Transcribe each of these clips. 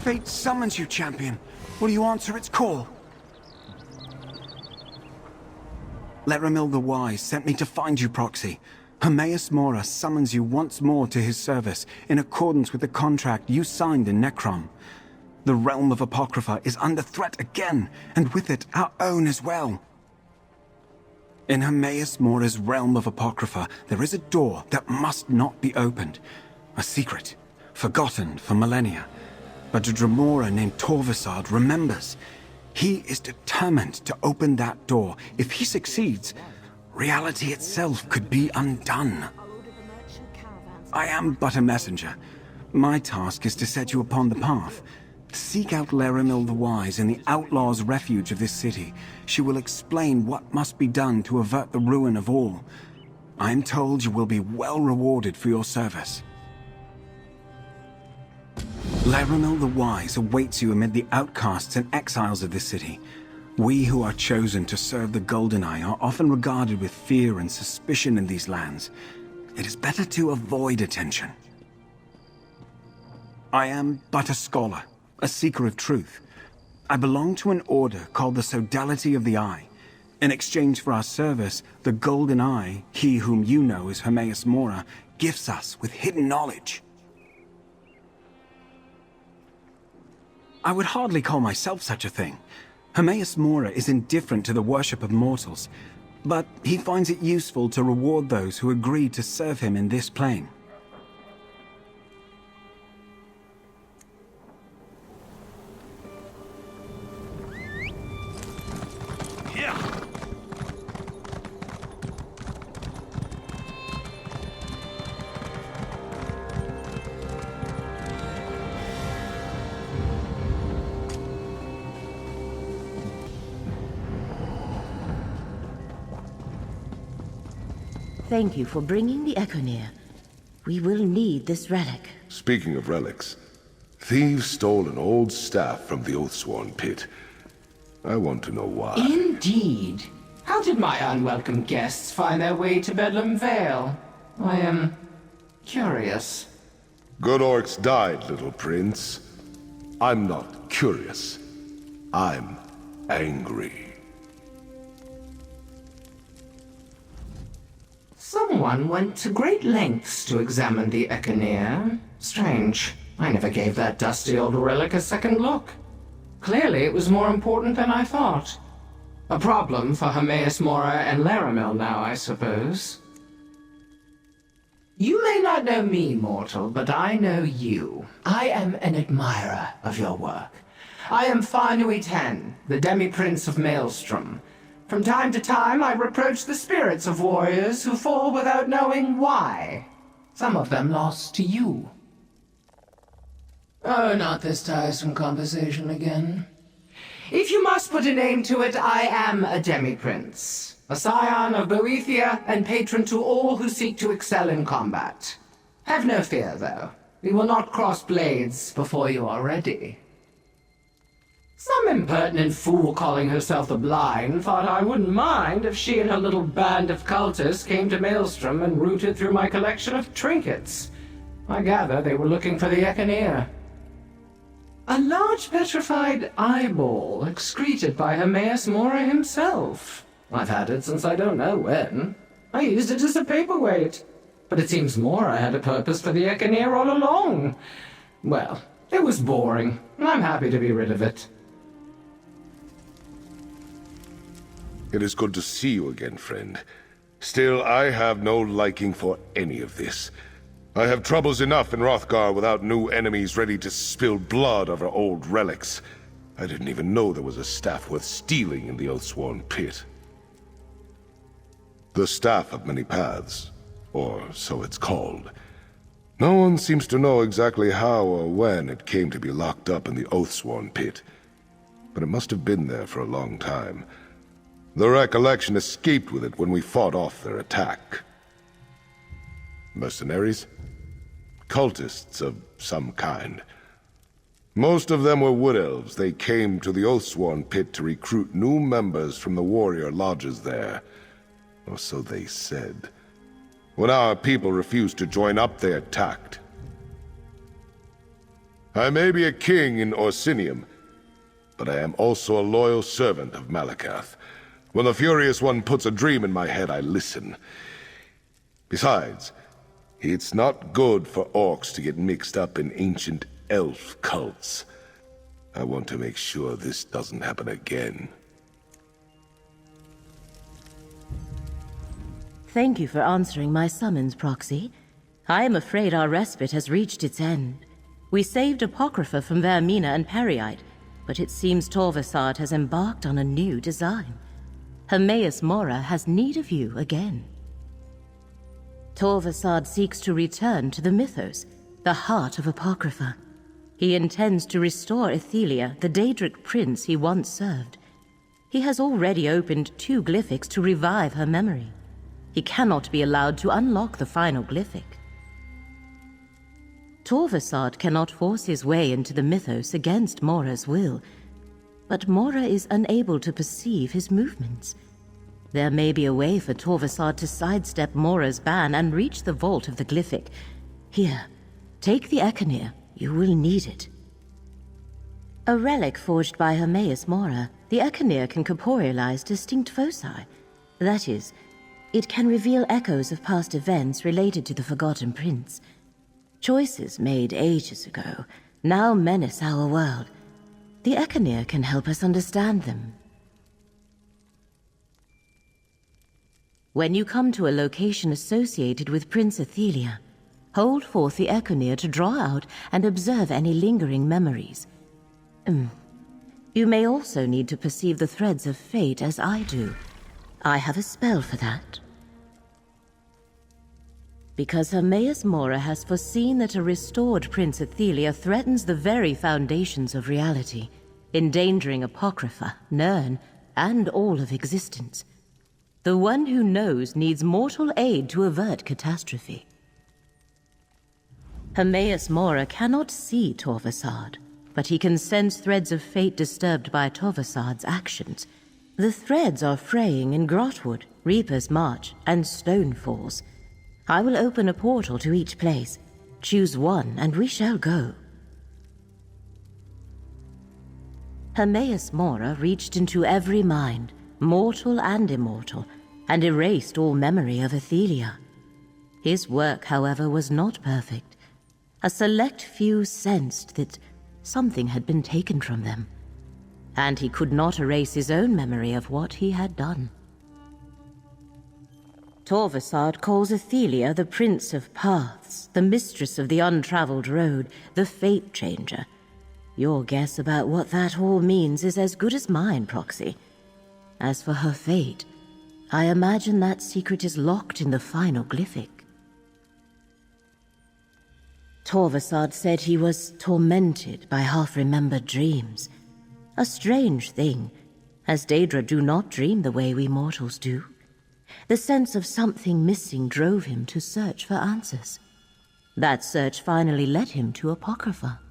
Fate summons you, champion. Will you answer its call? Leramil the Wise sent me to find you, Proxy. Hermaeus Mora summons you once more to his service, in accordance with the contract you signed in Necrom. The realm of Apocrypha is under threat again, and with it, our own as well. In Hermaeus Mora's realm of Apocrypha, there is a door that must not be opened. A secret, forgotten for millennia. But a Dremora named Torvesard remembers. He is determined to open that door. If he succeeds, reality itself could be undone. I am but a messenger. My task is to set you upon the path. Seek out Leramil the Wise in the outlaws' refuge of this city. She will explain what must be done to avert the ruin of all. I am told you will be well rewarded for your service. Leramil the Wise awaits you amid the outcasts and exiles of this city. We who are chosen to serve the GoldenEye are often regarded with fear and suspicion in these lands. It is better to avoid attention. I am but a scholar, a seeker of truth. I belong to an order called the Sodality of the Eye. In exchange for our service, the GoldenEye, he whom you know as Hermaeus Mora, gifts us with hidden knowledge. I would hardly call myself such a thing. Hermaeus Mora is indifferent to the worship of mortals, but he finds it useful to reward those who agree to serve him in this plane. Thank you for bringing the Echo near. We will need this relic. Speaking of relics, thieves stole an old staff from the Oathsworn pit. I want to know why. Indeed. How did my unwelcome guests find their way to Bedlam Vale? I am curious. Good orcs died, little prince. I'm not curious. I'm angry. Someone went to great lengths to examine the Echoneer. Strange. I never gave that dusty old relic a second look. Clearly it was more important than I thought. A problem for Hermaeus Mora and Leramil now, I suppose. You may not know me, mortal, but I know you. I am an admirer of your work. I am Farnui Ten, the Demi-Prince of Maelstrom. From time to time, I reproach the spirits of warriors who fall without knowing why. Some of them lost to you. Oh, not this tiresome conversation again. If you must put a name to it, I am a demi-prince. A scion of Boethia and patron to all who seek to excel in combat. Have no fear, though. We will not cross blades before you are ready. Some impertinent fool calling herself the Blind thought I wouldn't mind if she and her little band of cultists came to Maelstrom and rooted through my collection of trinkets. I gather they were looking for the Echoneer. A large petrified eyeball excreted by Hermaeus Mora himself. I've had it since I don't know when. I used it as a paperweight. But it seems Mora had a purpose for the Echoneer all along. Well, it was boring. I'm happy to be rid of it. It is good to see you again, friend. Still, I have no liking for any of this. I have troubles enough in Hrothgar without new enemies ready to spill blood over old relics. I didn't even know there was a staff worth stealing in the Oathsworn pit. The Staff of Many Paths, or so it's called. No one seems to know exactly how or when it came to be locked up in the Oathsworn pit, but it must have been there for a long time. The recollection escaped with it when we fought off their attack. Mercenaries? Cultists of some kind. Most of them were wood elves. They came to the Oathsworn pit to recruit new members from the warrior lodges there. Or so they said. When our people refused to join up, they attacked. I may be a king in Orsinium, but I am also a loyal servant of Malakath. When the Furious One puts a dream in my head, I listen. Besides, it's not good for orcs to get mixed up in ancient elf cults. I want to make sure this doesn't happen again. Thank you for answering my summons, Proxy. I am afraid our respite has reached its end. We saved Apocrypha from Vermina and Periite, but it seems Torvesard has embarked on a new design. Hermaeus Mora has need of you again. Torvesard seeks to return to the Mythos, the heart of Apocrypha. He intends to restore Ethelia, the Daedric Prince he once served. He has already opened 2 glyphics to revive her memory. He cannot be allowed to unlock the final glyphic. Torvesard cannot force his way into the Mythos against Mora's will, but Mora is unable to perceive his movements. There may be a way for Torvesard to sidestep Mora's ban and reach the vault of the glyphic. Here, take the Echenir. You will need it. A relic forged by Hermaeus Mora, the Echenir can corporealize distinct foci. That is, it can reveal echoes of past events related to the Forgotten Prince. Choices made ages ago now menace our world. The Echenir can help us understand them. When you come to a location associated with Prince Ethelia, hold forth the Echenir to draw out and observe any lingering memories. You may also need to perceive the threads of fate as I do. I have a spell for that. Because Hermaeus Mora has foreseen that a restored Prince Ethelia threatens the very foundations of reality, endangering Apocrypha, Nirn, and all of existence. The one who knows needs mortal aid to avert catastrophe. Hermaeus Mora cannot see Torvesard, but he can sense threads of fate disturbed by Torvesard's actions. The threads are fraying in Grotwood, Reaper's March, and Stone Falls. I will open a portal to each place. Choose one, and we shall go. Hermaeus Mora reached into every mind, mortal and immortal, and erased all memory of Ethelia. His work, however, was not perfect. A select few sensed that something had been taken from them, and he could not erase his own memory of what he had done. Torvesard calls Ethelia the Prince of Paths, the Mistress of the Untraveled Road, the Fate Changer. Your guess about what that all means is as good as mine, Proxy. As for her fate, I imagine that secret is locked in the final glyphic. Torvesard said he was tormented by half-remembered dreams. A strange thing, as Daedra do not dream the way we mortals do. The sense of something missing drove him to search for answers. That search finally led him to Apocrypha.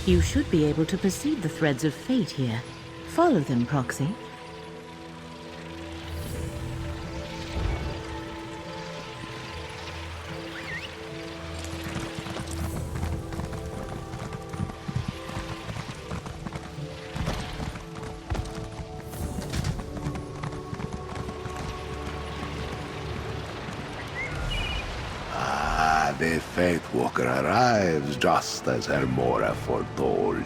You should be able to perceive the threads of fate here. Follow them, Proxy. The Fate Walker arrives just as Hermora foretold.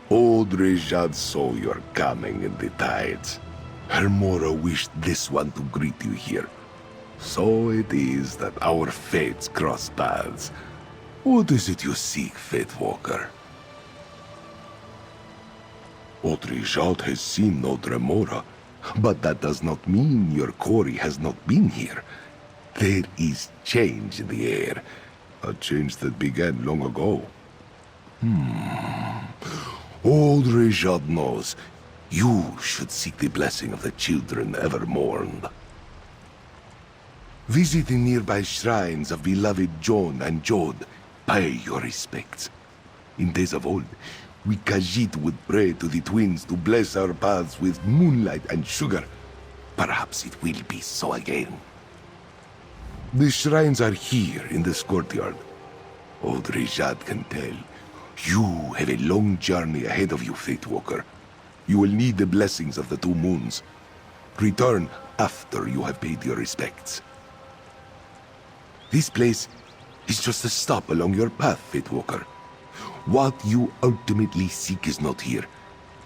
Old Rejad saw your coming in the tides. Hermora wished this one to greet you here. So it is that our fates cross paths. What is it you seek, Fate Walker? Old Rejad has seen no Dremora. But that does not mean your quarry has not been here. There is change in the air. A change that began long ago. Old Rejad knows. You should seek the blessing of the children ever mourned. Visit the nearby shrines of beloved John and Jod. Pay your respects. In days of old, we Khajiit would pray to the twins to bless our paths with moonlight and sugar. Perhaps it will be so again. The shrines are here in this courtyard. Old Rejad can tell. You have a long journey ahead of you, Fate Walker. You will need the blessings of the two moons. Return after you have paid your respects. This place is just a stop along your path, Fate Walker. What you ultimately seek is not here.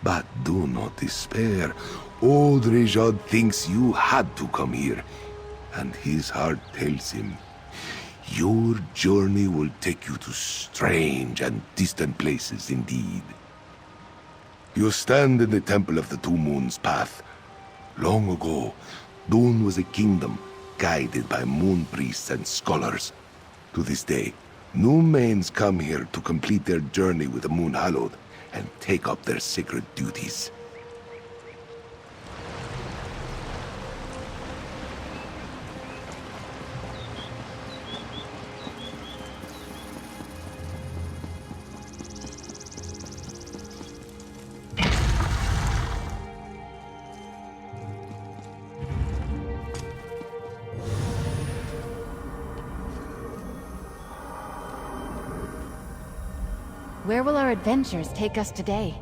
But do not despair. Old Rejad thinks you had to come here, and his heart tells him your journey will take you to strange and distant places indeed. You stand in the Temple of the Two Moons path. Long ago, Dune was a kingdom guided by moon priests and scholars. To this day, new mains come here to complete their journey with the Moon Hallowed and take up their sacred duties. Where will our adventures take us today?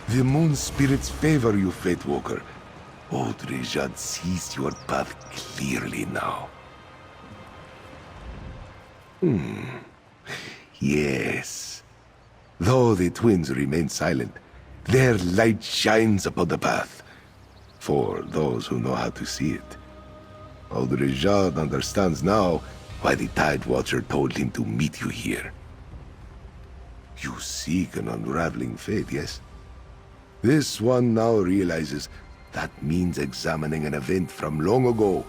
The moon spirits favor you, Fate Walker. Old Rejad sees your path clearly now. Yes. Though the twins remain silent, their light shines upon the path. For those who know how to see it. Old Rejad understands now why the Tide Watcher told him to meet you here. You seek an unraveling fate, yes? This one now realizes that means examining an event from long ago.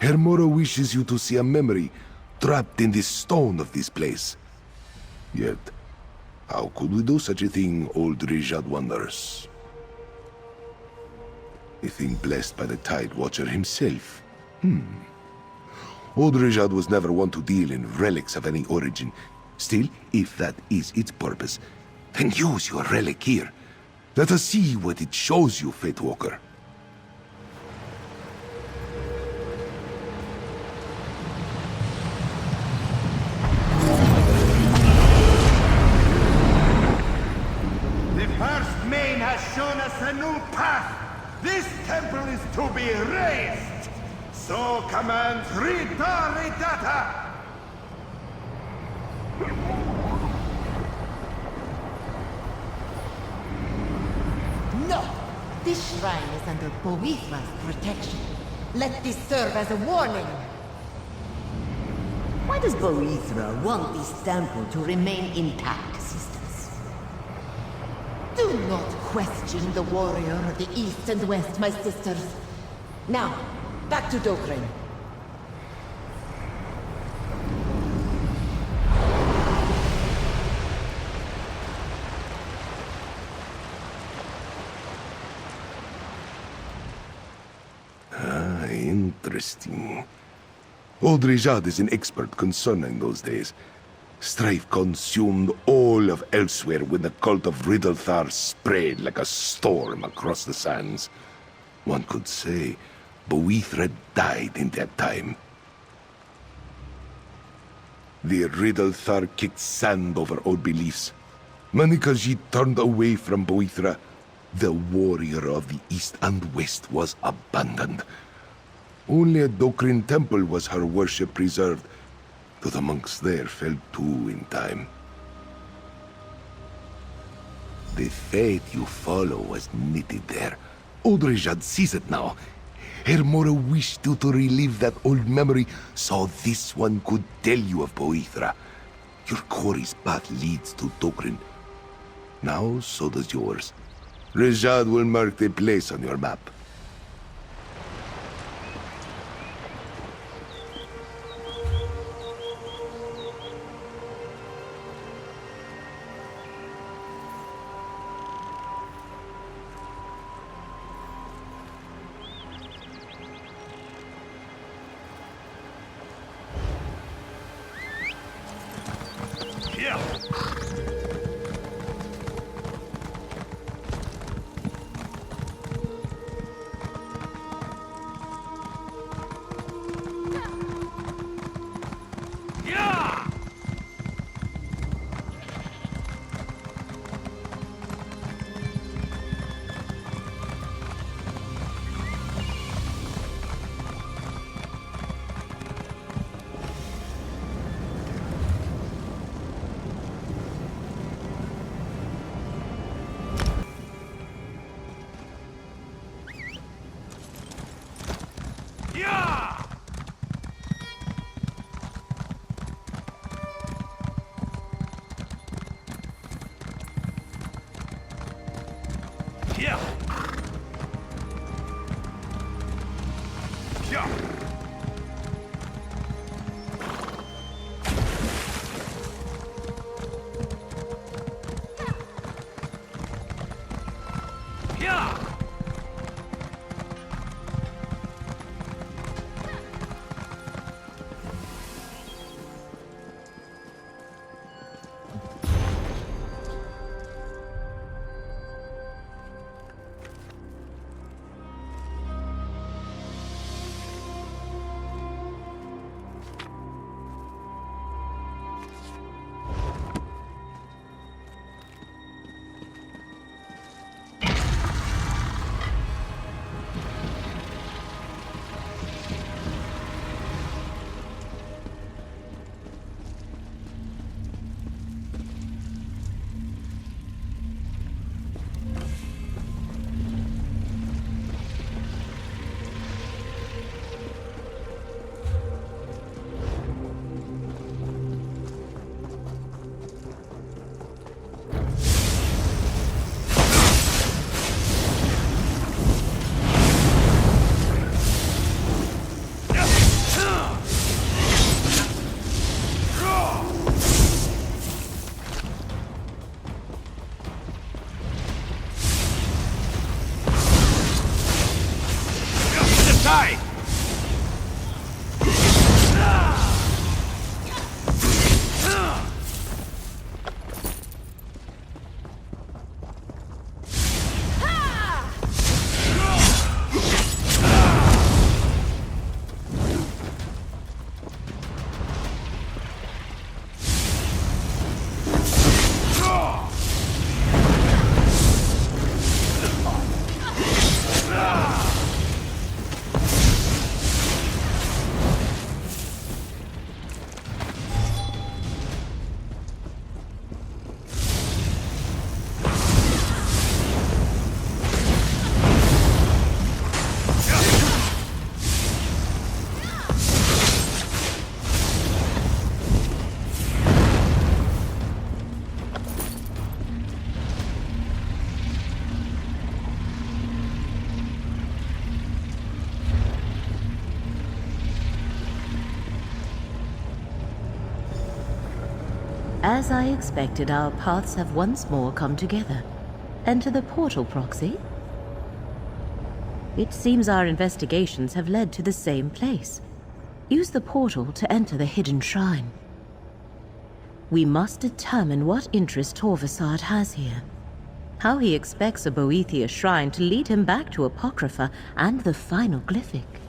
Hermaeus wishes you to see a memory trapped in the stone of this place. Yet, how could we do such a thing, old Rejad wonders? A thing blessed by the Tide Watcher himself. Old Rejad was never one to deal in relics of any origin. Still, if that is its purpose, then use your relic here. Let us see what it shows you, Fate Walker. The first main has shown us a new path. This temple is to be raised. So commands Rita Redata. No! This shrine is under Boethra's protection. Let this serve as a warning. Why does Boethra want this temple to remain intact, sisters? Do not question the warrior of the East and West, my sisters. Now, back to Dokren. Interesting. Old Rejad is an expert concerning those days. Strife consumed all of Elsewhere when the cult of Riddlethar spread like a storm across the sands. One could say Boethra died in that time. The Riddlethar kicked sand over old beliefs. Many Khajiit turned away from Boethra. The warrior of the East and West was abandoned. Only a Dokrin temple was her worship preserved, though the monks there fell too in time. The faith you follow was knitted there. Odrejad sees it now. Hermaeus Mora wished you to relive that old memory, so this one could tell you of Boethra. Your quarry's path leads to Tokrin. Now, so does yours. Rejad will mark the place on your map. As I expected, our paths have once more come together. Enter the portal, Proxy. It seems our investigations have led to the same place. Use the portal to enter the hidden shrine. We must determine what interest Torvesard has here. How he expects a Boethia shrine to lead him back to Apocrypha and the final glyphic.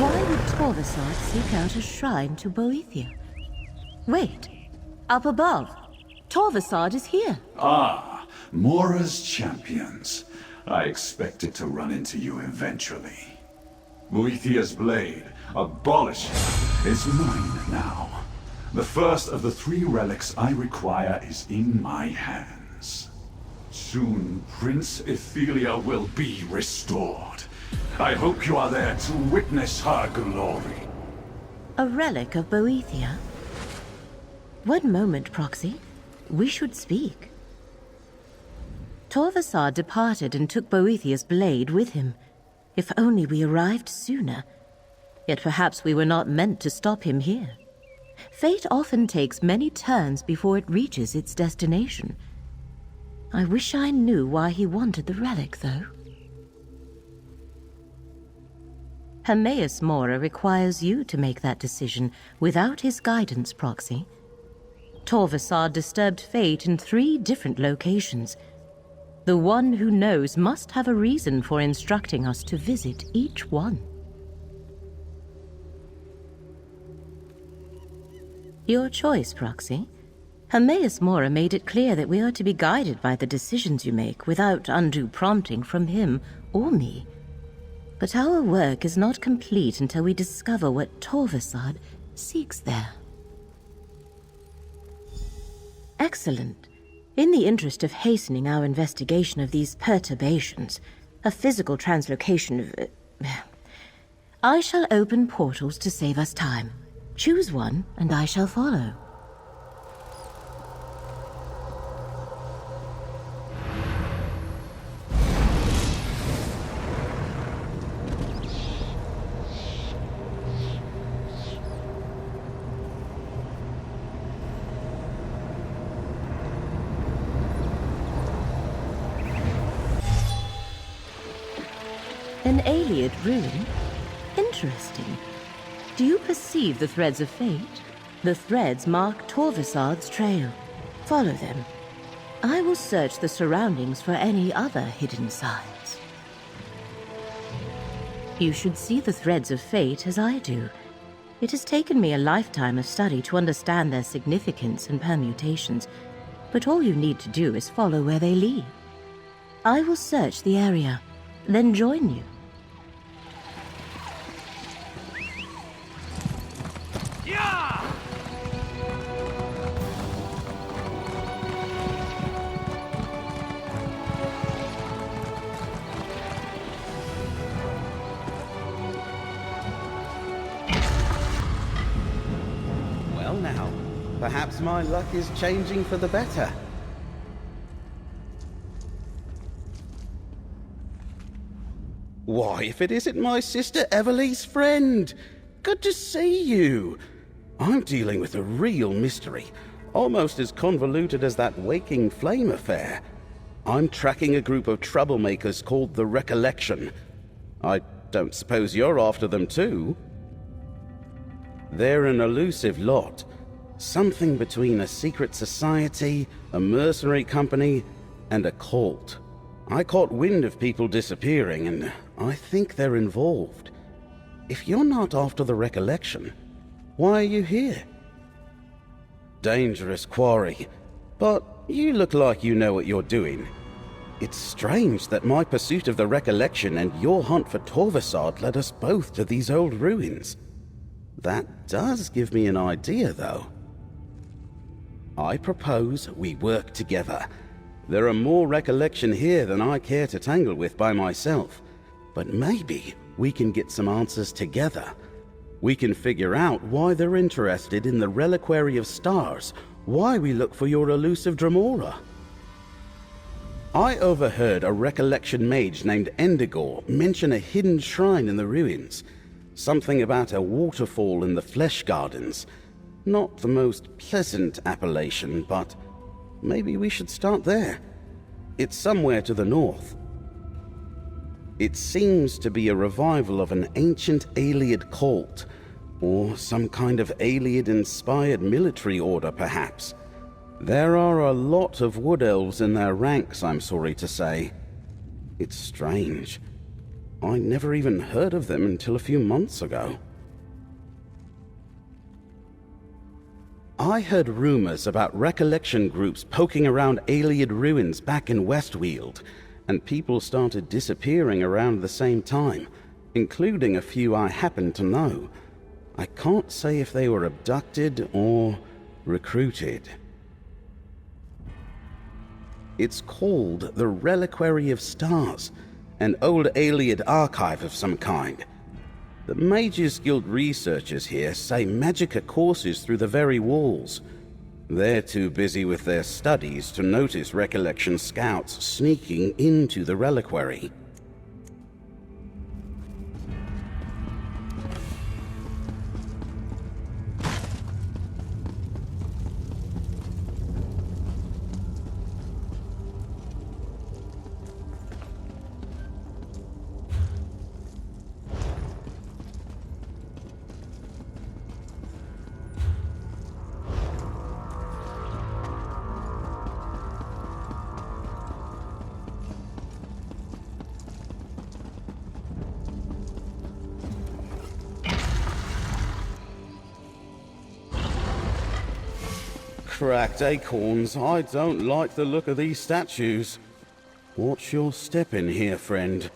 Why would Torvesard seek out a shrine to Boethia? Wait, up above. Torvesard is here. Ah, Mora's champions. I expected to run into you eventually. Boethia's blade, abolish it, is mine now. The first of the 3 relics I require is in my hands. Soon, Prince Ethelia will be restored. I hope you are there to witness her glory. A relic of Boethia? One moment, Proxy. We should speak. Torvesard departed and took Boethia's blade with him. If only we arrived sooner. Yet perhaps we were not meant to stop him here. Fate often takes many turns before it reaches its destination. I wish I knew why he wanted the relic, though. Hermaeus Mora requires you to make that decision without his guidance, Proxy. Torvesard disturbed fate in 3 different locations. The one who knows must have a reason for instructing us to visit each one. Your choice, Proxy. Hermaeus Mora made it clear that we are to be guided by the decisions you make without undue prompting from him or me. But our work is not complete until we discover what Torvesard seeks there. Excellent. In the interest of hastening our investigation of these perturbations, a physical translocation of... I shall open portals to save us time. Choose one, and I shall follow. An Ayleid ruin? Interesting. Do you perceive the threads of fate? The threads mark Torvesard's trail. Follow them. I will search the surroundings for any other hidden signs. You should see the threads of fate as I do. It has taken me a lifetime of study to understand their significance and permutations, but all you need to do is follow where they lead. I will search the area, then join you. Well now, perhaps my luck is changing for the better. Why, if it isn't my sister Everly's friend! Good to see you! I'm dealing with a real mystery, almost as convoluted as that Waking Flame affair. I'm tracking a group of troublemakers called the Recollection. I don't suppose you're after them too? They're an elusive lot. Something between a secret society, a mercenary company, and a cult. I caught wind of people disappearing, and I think they're involved. If you're not after the Recollection, why are you here? Dangerous quarry, but you look like you know what you're doing. It's strange that my pursuit of the Recollection and your hunt for Torvesard led us both to these old ruins. That does give me an idea, though. I propose we work together. There are more Recollection here than I care to tangle with by myself, but maybe we can get some answers together. We can figure out why they're interested in the Reliquary of Stars, why we look for your elusive Dremora. I overheard a Recollection mage named Endigor mention a hidden shrine in the ruins. Something about a waterfall in the Flesh Gardens. Not the most pleasant appellation, but maybe we should start there. It's somewhere to the north. It seems to be a revival of an ancient Ayleid cult, or some kind of Ayleid-inspired military order, perhaps. There are a lot of wood elves in their ranks, I'm sorry to say. It's strange. I never even heard of them until a few months ago. I heard rumors about recollection groups poking around Ayleid ruins back in Westweald, and people started disappearing around the same time, including a few I happen to know. I can't say if they were abducted or recruited. It's called the Reliquary of Stars, an old Ayleid archive of some kind. The Mages Guild researchers here say Magicka courses through the very walls. They're too busy with their studies to notice recollection scouts sneaking into the reliquary. Cracked acorns, I don't like the look of these statues. Watch your step in here, friend.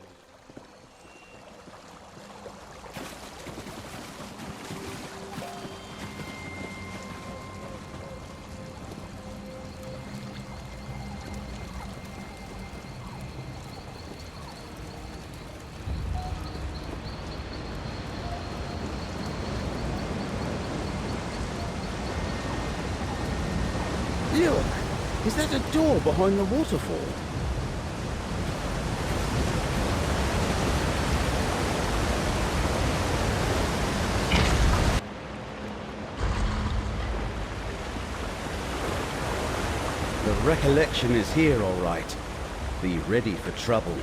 Look! Is that a door behind the waterfall? The recollection is here, all right. Be ready for trouble.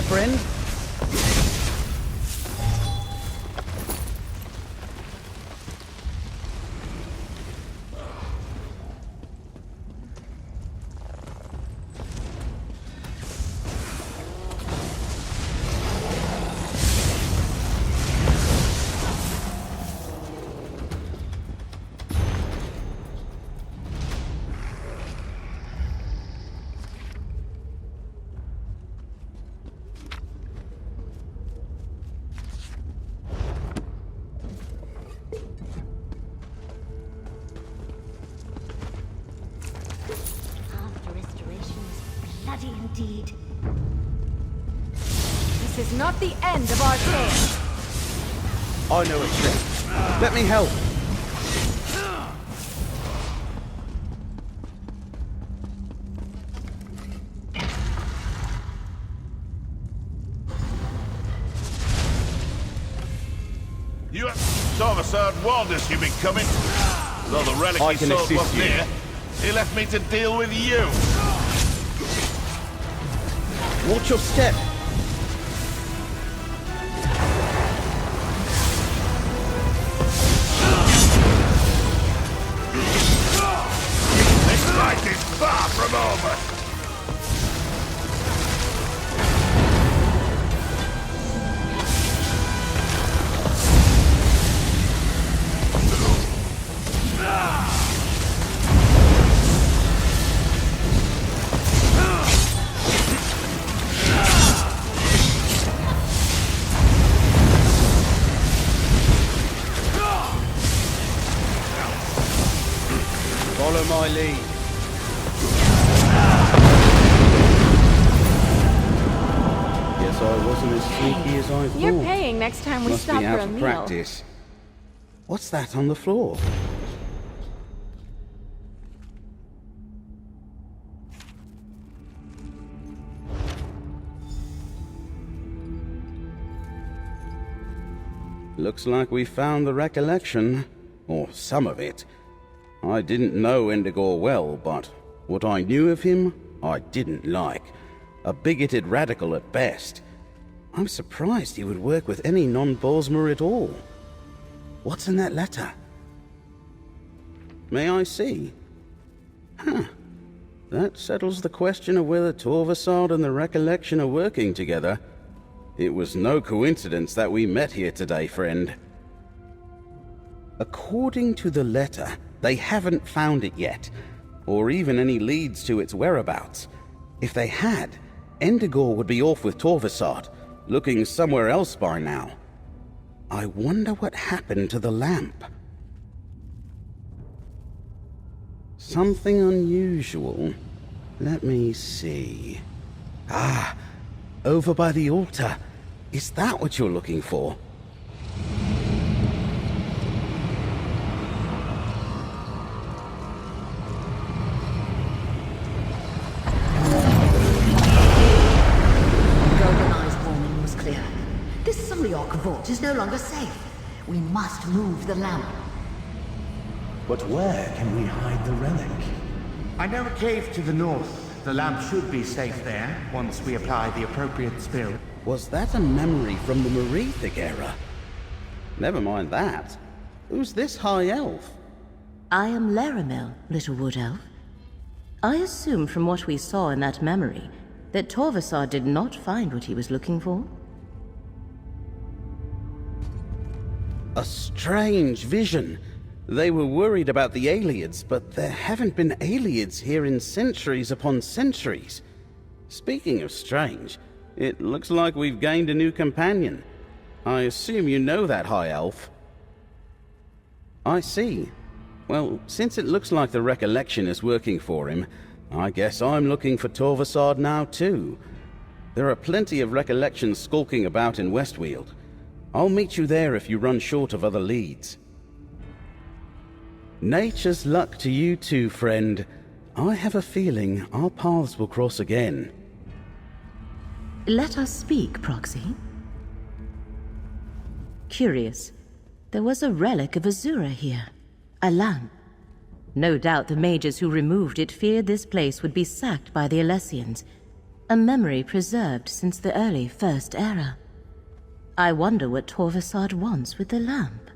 Friend. Indeed. This is not the end of our tale. I know a trick. Let me help. You Torvesard warned us you'd be coming. Though the relic I he can sought assist was you. near, he left me to deal with you. Watch your step. This fight is far from over. Follow my lead. Guess I wasn't as sneaky as I thought. You're paying next time we Must stop be for out a of meal. practice. What's that on the floor? Looks like we found the recollection, or some of it. I didn't know Endigor well, but what I knew of him, I didn't like. A bigoted radical at best. I'm surprised he would work with any non-Bosmer at all. What's in that letter? May I see? That settles the question of whether Torvesard and the Recollection are working together. It was no coincidence that we met here today, friend. According to the letter, they haven't found it yet, or even any leads to its whereabouts. If they had, Endigor would be off with Torvesard, looking somewhere else by now. I wonder what happened to the lamp. Something unusual. Let me see. Ah, over by the altar. Is that what you're looking for? Galvanized warning was clear. This Suliok vault is no longer safe. We must move the lamp. But where can we hide the relic? I know a cave to the north. The lamp should be safe there, once we apply the appropriate spell. Was that a memory from the Merethic era? Never mind that. Who's this high elf? I am Leramil, little wood elf. I assume from what we saw in that memory that Torvesard did not find what he was looking for. A strange vision. They were worried about the Aelids, but there haven't been Aelids here in centuries upon centuries. Speaking of strange, it looks like we've gained a new companion. I assume you know that, High Elf. I see. Well, since it looks like the Recollection is working for him, I guess I'm looking for Torvesard now too. There are plenty of Recollections skulking about in Westweald. I'll meet you there if you run short of other leads. Nature's luck to you too, friend. I have a feeling our paths will cross again. Let us speak, Proxy. Curious. There was a relic of Azura here. A lamp. No doubt the mages who removed it feared this place would be sacked by the Alessians. A memory preserved since the early First Era. I wonder what Torvesard wants with the lamp.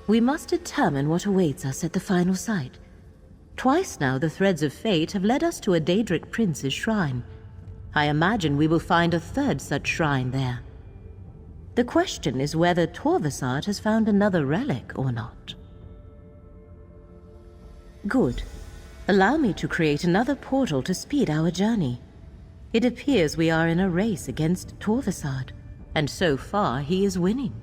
We must determine what awaits us at the final site. Twice now the threads of fate have led us to a Daedric Prince's shrine. I imagine we will find a third such shrine there. The question is whether Torvesard has found another relic or not. Good. Allow me to create another portal to speed our journey. It appears we are in a race against Torvesard, and so far he is winning.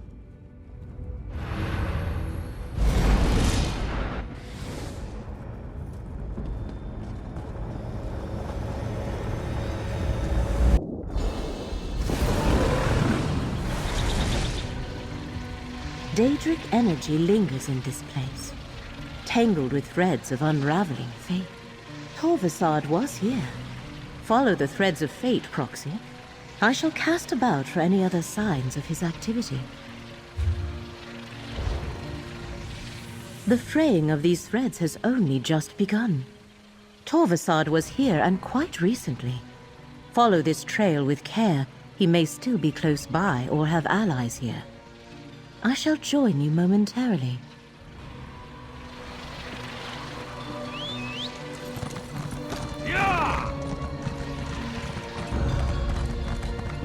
Daedric energy lingers in this place, tangled with threads of unraveling fate. Torvesard was here. Follow the threads of fate, Proxy. I shall cast about for any other signs of his activity. The fraying of these threads has only just begun. Torvesard was here, and quite recently. Follow this trail with care. He may still be close by or have allies here. I shall join you momentarily.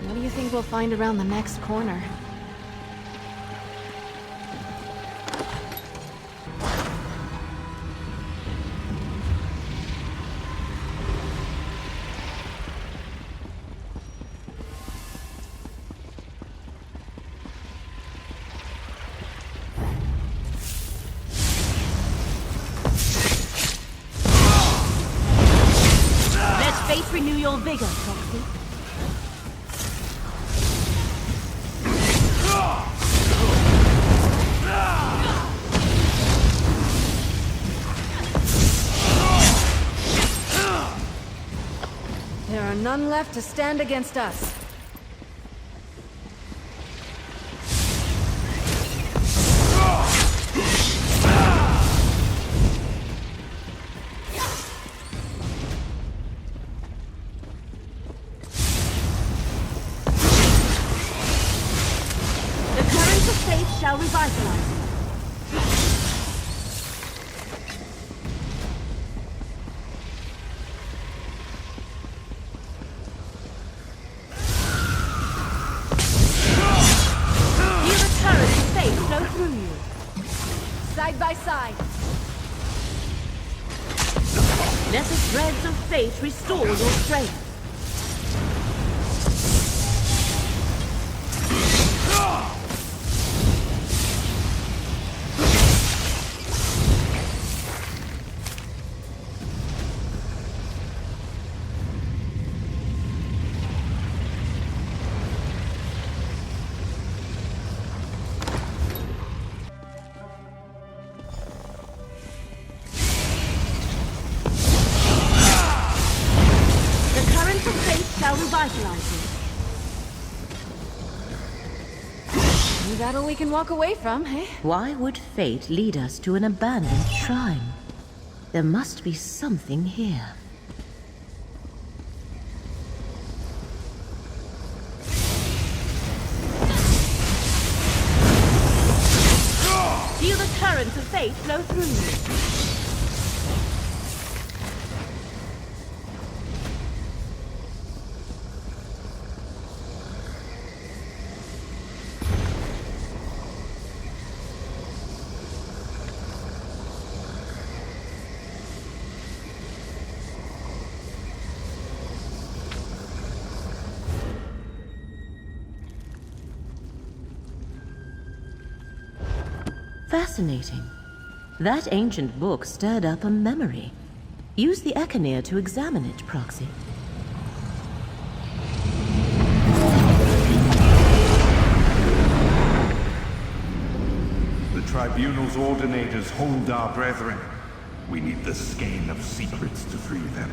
What do you think we'll find around the next corner? Fate renew your vigor, Proxy. are none left to stand against us. The current of fate shall revitalize you. Side by side. Let the threads of fate restore your strength. Shall revitalize you. Is that all we can walk away from, eh? Why would fate lead us to an abandoned shrine? There must be something here. Feel the currents of fate flow through you. Fascinating. That ancient book stirred up a memory. Use the Echinir to examine it, Proxy. The Tribunal's ordinators hold our brethren. We need the skein of secrets to free them.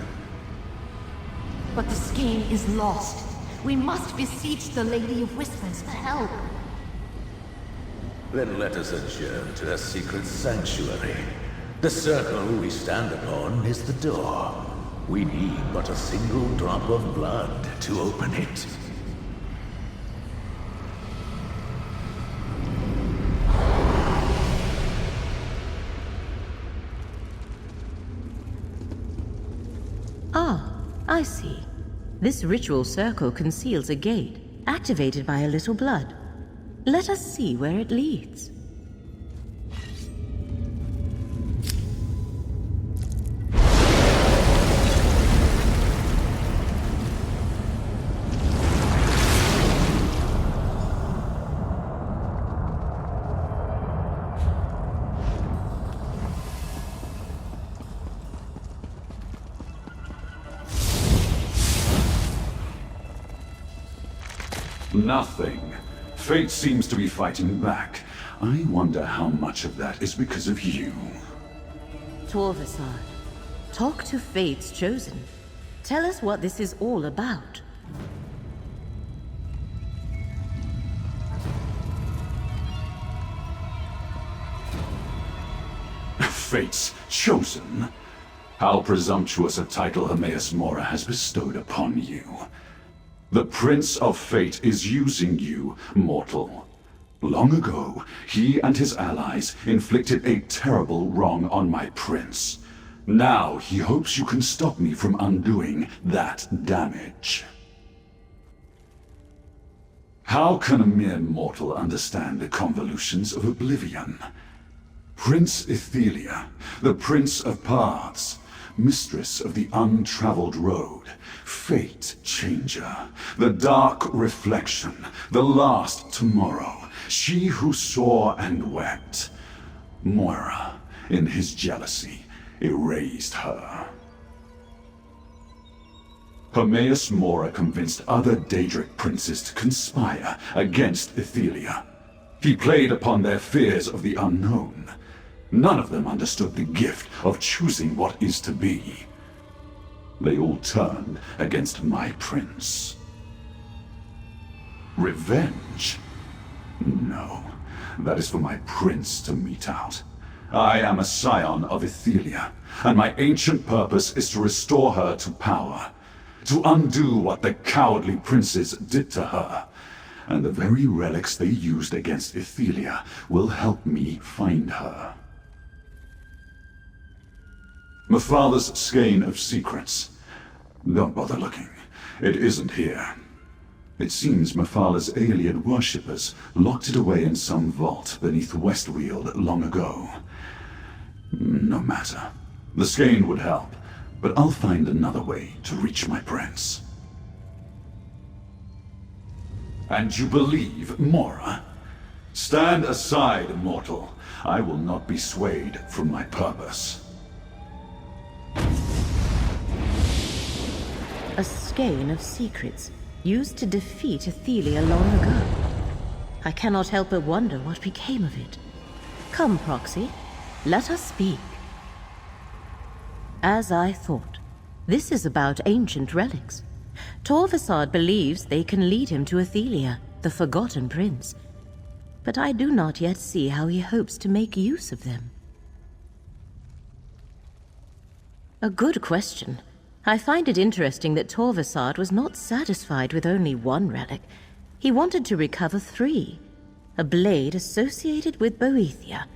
But the skein is lost. We must beseech the Lady of Whispers for help. Then let us adjourn to the secret sanctuary. The circle we stand upon is the door. We need but a single drop of blood to open it. Ah, I see. This ritual circle conceals a gate, activated by a little blood. Let us see where it leads. Nothing. Fate seems to be fighting back. I wonder how much of that is because of you. Torvesard, talk to Fate's chosen. Tell us what this is all about. Fate's chosen? How presumptuous a title Hermaeus Mora has bestowed upon you. The Prince of Fate is using you, mortal. Long ago, he and his allies inflicted a terrible wrong on my prince. Now he hopes you can stop me from undoing that damage. How can a mere mortal understand the convolutions of oblivion? Prince Ithelia, the Prince of Paths, Mistress of the Untraveled Road, Fate Changer, the Dark Reflection, the Last Tomorrow, she who saw and wept. Moira, in his jealousy, erased her. Hermaeus Mora convinced other Daedric princes to conspire against Ithelia. He played upon their fears of the unknown. None of them understood the gift of choosing what is to be. They all turned against my prince. Revenge? No, that is for my prince to mete out. I am a scion of Ethelia, and my ancient purpose is to restore her to power, to undo what the cowardly princes did to her. And the very relics they used against Ethelia will help me find her. My father's skein of secrets. Don't bother looking. It isn't here. It seems Mephal's alien worshippers locked it away in some vault beneath Westweald long ago. No matter. The skein would help, but I'll find another way to reach my prince. And you believe Mora? Stand aside, mortal. I will not be swayed from my purpose. A skein of secrets used to defeat Ethelia long ago. I cannot help but wonder what became of it. Come, Proxy, let us speak. As I thought, this is about ancient relics. Torvesard believes they can lead him to Ethelia, the Forgotten Prince. But I do not yet see how he hopes to make use of them. A good question. I find it interesting that Torvesard was not satisfied with only one relic. He wanted to recover 3. A blade associated with Boethia,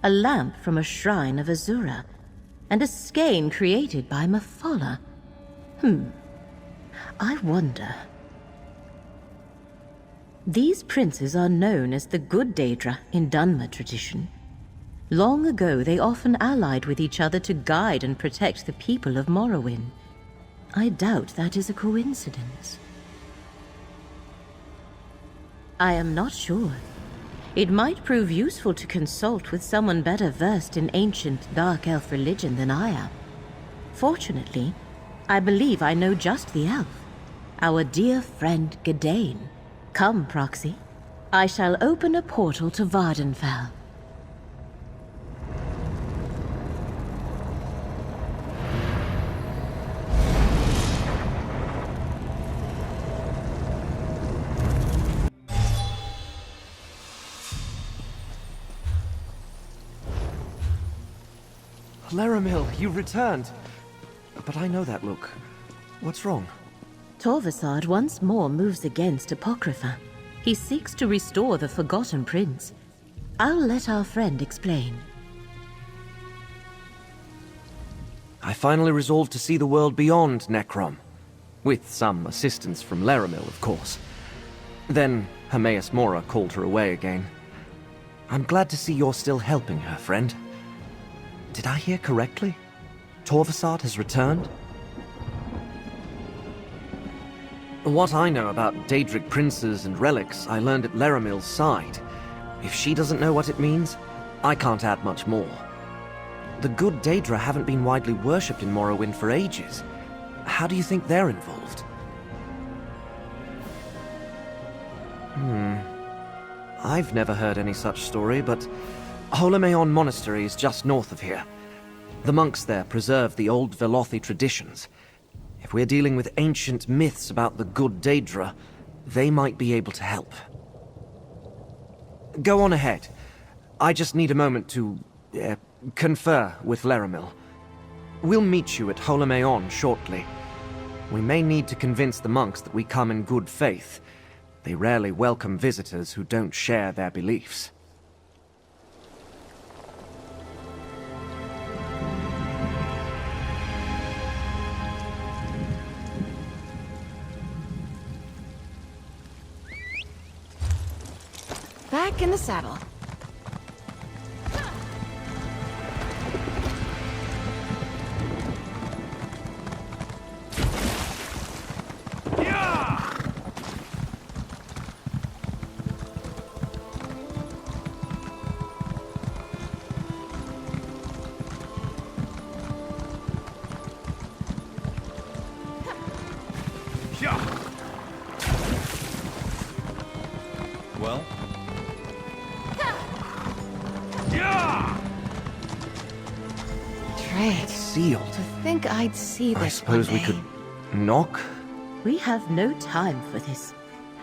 a lamp from a shrine of Azura, and a skein created by Mephala. I wonder. These princes are known as the Good Daedra in Dunmer tradition. Long ago, they often allied with each other to guide and protect the people of Morrowind. I doubt that is a coincidence. I am not sure. It might prove useful to consult with someone better versed in ancient Dark Elf religion than I am. Fortunately, I believe I know just the elf. Our dear friend Gadain. Come, Proxy. I shall open a portal to Vardenfell. Leramil, you returned. But I know that look. What's wrong? Torvesard once more moves against Apocrypha. He seeks to restore the Forgotten Prince. I'll let our friend explain. I finally resolved to see the world beyond Necrom. With some assistance from Leramil, of course. Then Hermaeus Mora called her away again. I'm glad to see you're still helping her, friend. Did I hear correctly? Torvesard has returned? What I know about Daedric princes and relics, I learned at Leramil's side. If she doesn't know what it means, I can't add much more. The good Daedra haven't been widely worshipped in Morrowind for ages. How do you think they're involved? I've never heard any such story, but Holomeon Monastery is just north of here. The monks there preserve the old Velothi traditions. If we're dealing with ancient myths about the good Daedra, they might be able to help. Go on ahead. I just need a moment to confer with Leramil. We'll meet you at Holomeon shortly. We may need to convince the monks that we come in good faith. They rarely welcome visitors who don't share their beliefs. Back in the saddle. Well? Great. Sealed. To think I'd see this I suppose one we day. could knock? We have no time for this.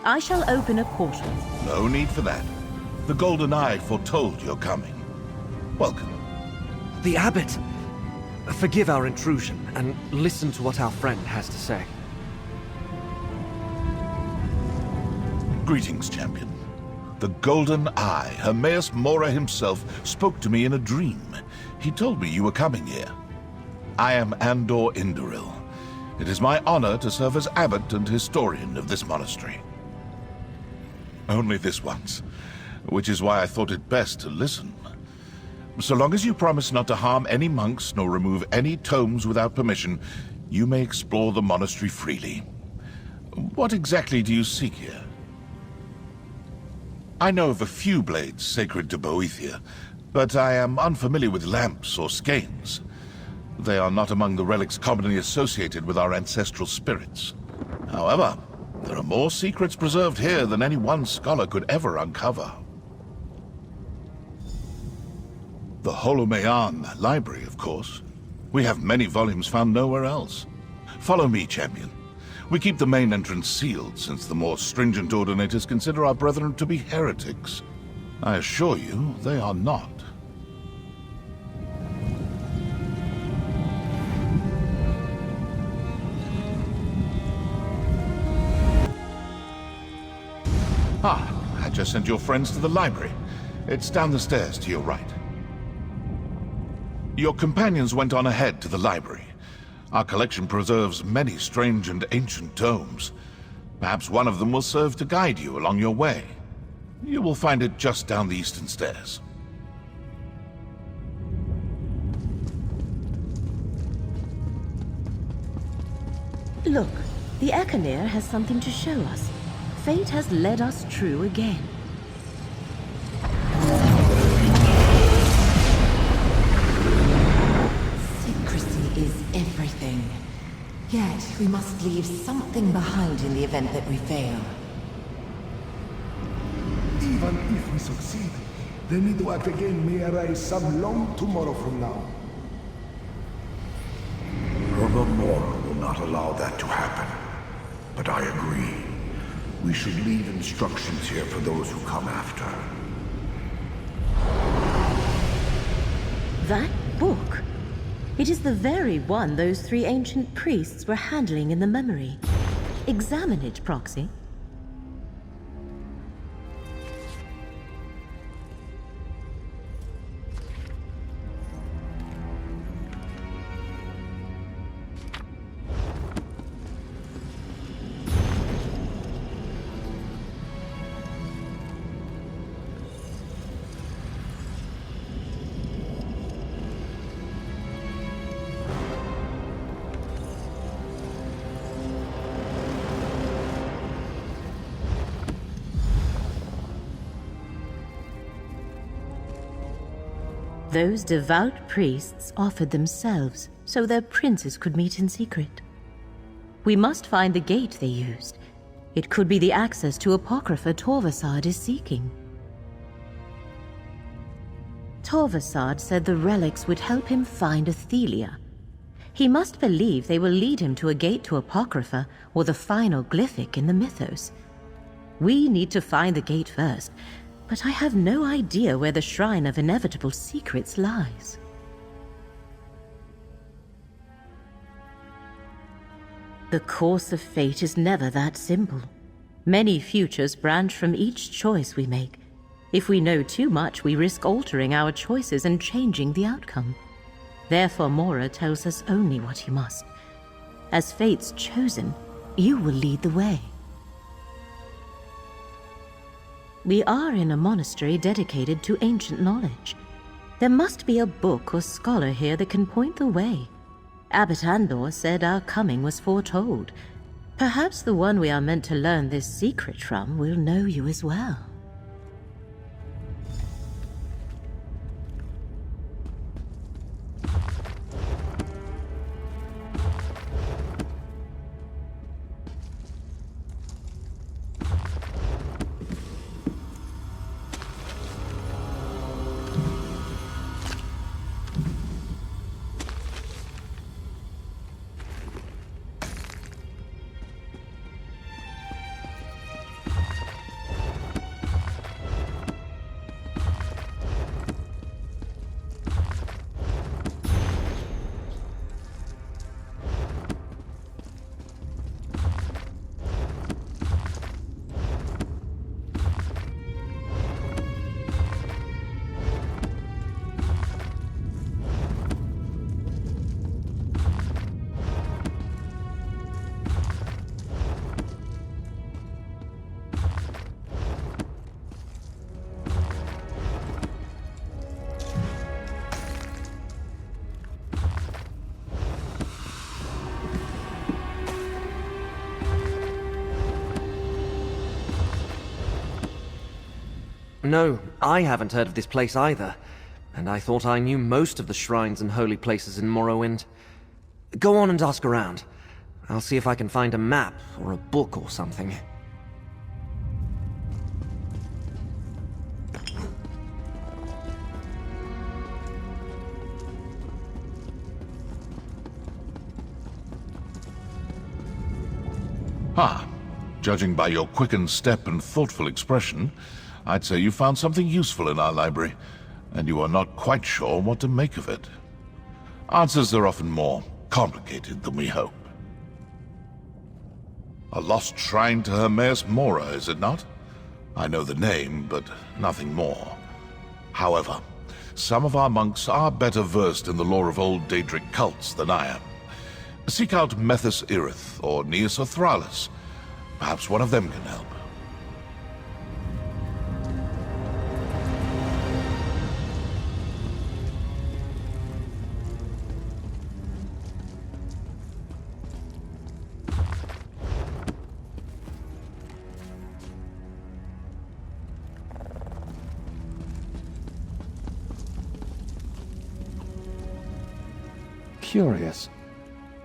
I shall open a portal. No need for that. The Golden Eye foretold your coming. Welcome. The Abbot! Forgive our intrusion, and listen to what our friend has to say. Greetings, champion. The Golden Eye, Hermaeus Mora himself, spoke to me in a dream. He told me you were coming here. I am Andor Indoril. It is my honor to serve as abbot and historian of this monastery. Only this once, which is why I thought it best to listen. So long as you promise not to harm any monks nor remove any tomes without permission, you may explore the monastery freely. What exactly do you seek here? I know of a few blades sacred to Boethia, but I am unfamiliar with lamps or skeins. They are not among the relics commonly associated with our ancestral spirits. However, there are more secrets preserved here than any one scholar could ever uncover. The Holomean Library, of course. We have many volumes found nowhere else. Follow me, champion. We keep the main entrance sealed, since the more stringent ordinators consider our brethren to be heretics. I assure you, they are not. I just sent your friends to the library. It's down the stairs to your right. Your companions went on ahead to the library. Our collection preserves many strange and ancient tomes. Perhaps one of them will serve to guide you along your way. You will find it just down the eastern stairs. Look, the Echenir has something to show us. Fate has led us true again. Secrecy is everything. Yet, we must leave something behind in the event that we fail. Even if we succeed, the need to act again may arise some long tomorrow from now. Hermaeus Mora will not allow that to happen. But I agree. We should leave instructions here for those who come after. That book? It is the very one those 3 ancient priests were handling in the memory. Examine it, Proxy. Those devout priests offered themselves so their princes could meet in secret. We must find the gate they used. It could be the access to Apocrypha Torvesard is seeking. Torvesard said the relics would help him find Athelia. He must believe they will lead him to a gate to Apocrypha or the final glyphic in the mythos. We need to find the gate first, but I have no idea where the Shrine of Inevitable Secrets lies. The course of fate is never that simple. Many futures branch from each choice we make. If we know too much, we risk altering our choices and changing the outcome. Therefore, Mora tells us only what he must. As fate's chosen, you will lead the way. We are in a monastery dedicated to ancient knowledge. There must be a book or scholar here that can point the way. Abbot Andor said our coming was foretold. Perhaps the one we are meant to learn this secret from will know you as well. No, I haven't heard of this place either, and I thought I knew most of the shrines and holy places in Morrowind. Go on and ask around. I'll see if I can find a map or a book or something. Ah, judging by your quickened step and thoughtful expression, I'd say you found something useful in our library, and you are not quite sure what to make of it. Answers are often more complicated than we hope. A lost shrine to Hermaeus Mora, is it not? I know the name, but nothing more. However, some of our monks are better versed in the lore of old Daedric cults than I am. Seek out Methus Irith or Neas Othralis. Perhaps one of them can help. Curious.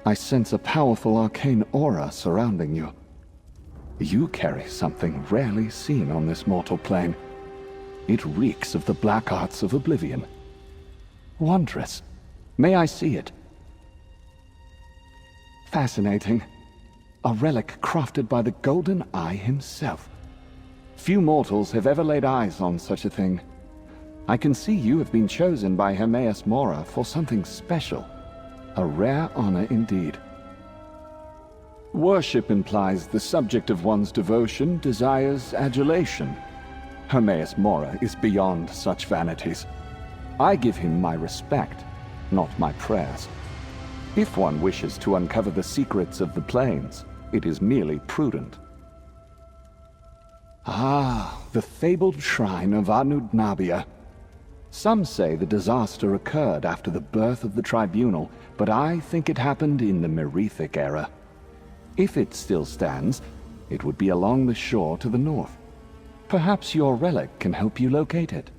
I sense a powerful arcane aura surrounding you. You carry something rarely seen on this mortal plane. It reeks of the black arts of oblivion. Wondrous. May I see it? Fascinating. A relic crafted by the Golden Eye himself. Few mortals have ever laid eyes on such a thing. I can see you have been chosen by Hermaeus Mora for something special. A rare honor indeed. Worship implies the subject of one's devotion desires adulation. Hermaeus Mora is beyond such vanities. I give him my respect, not my prayers. If one wishes to uncover the secrets of the plains, it is merely prudent. Ah, the fabled shrine of Anudnabia. Some say the disaster occurred after the birth of the tribunal, but I think it happened in the Merethic era. If it still stands, it would be along the shore to the north. Perhaps your relic can help you locate it.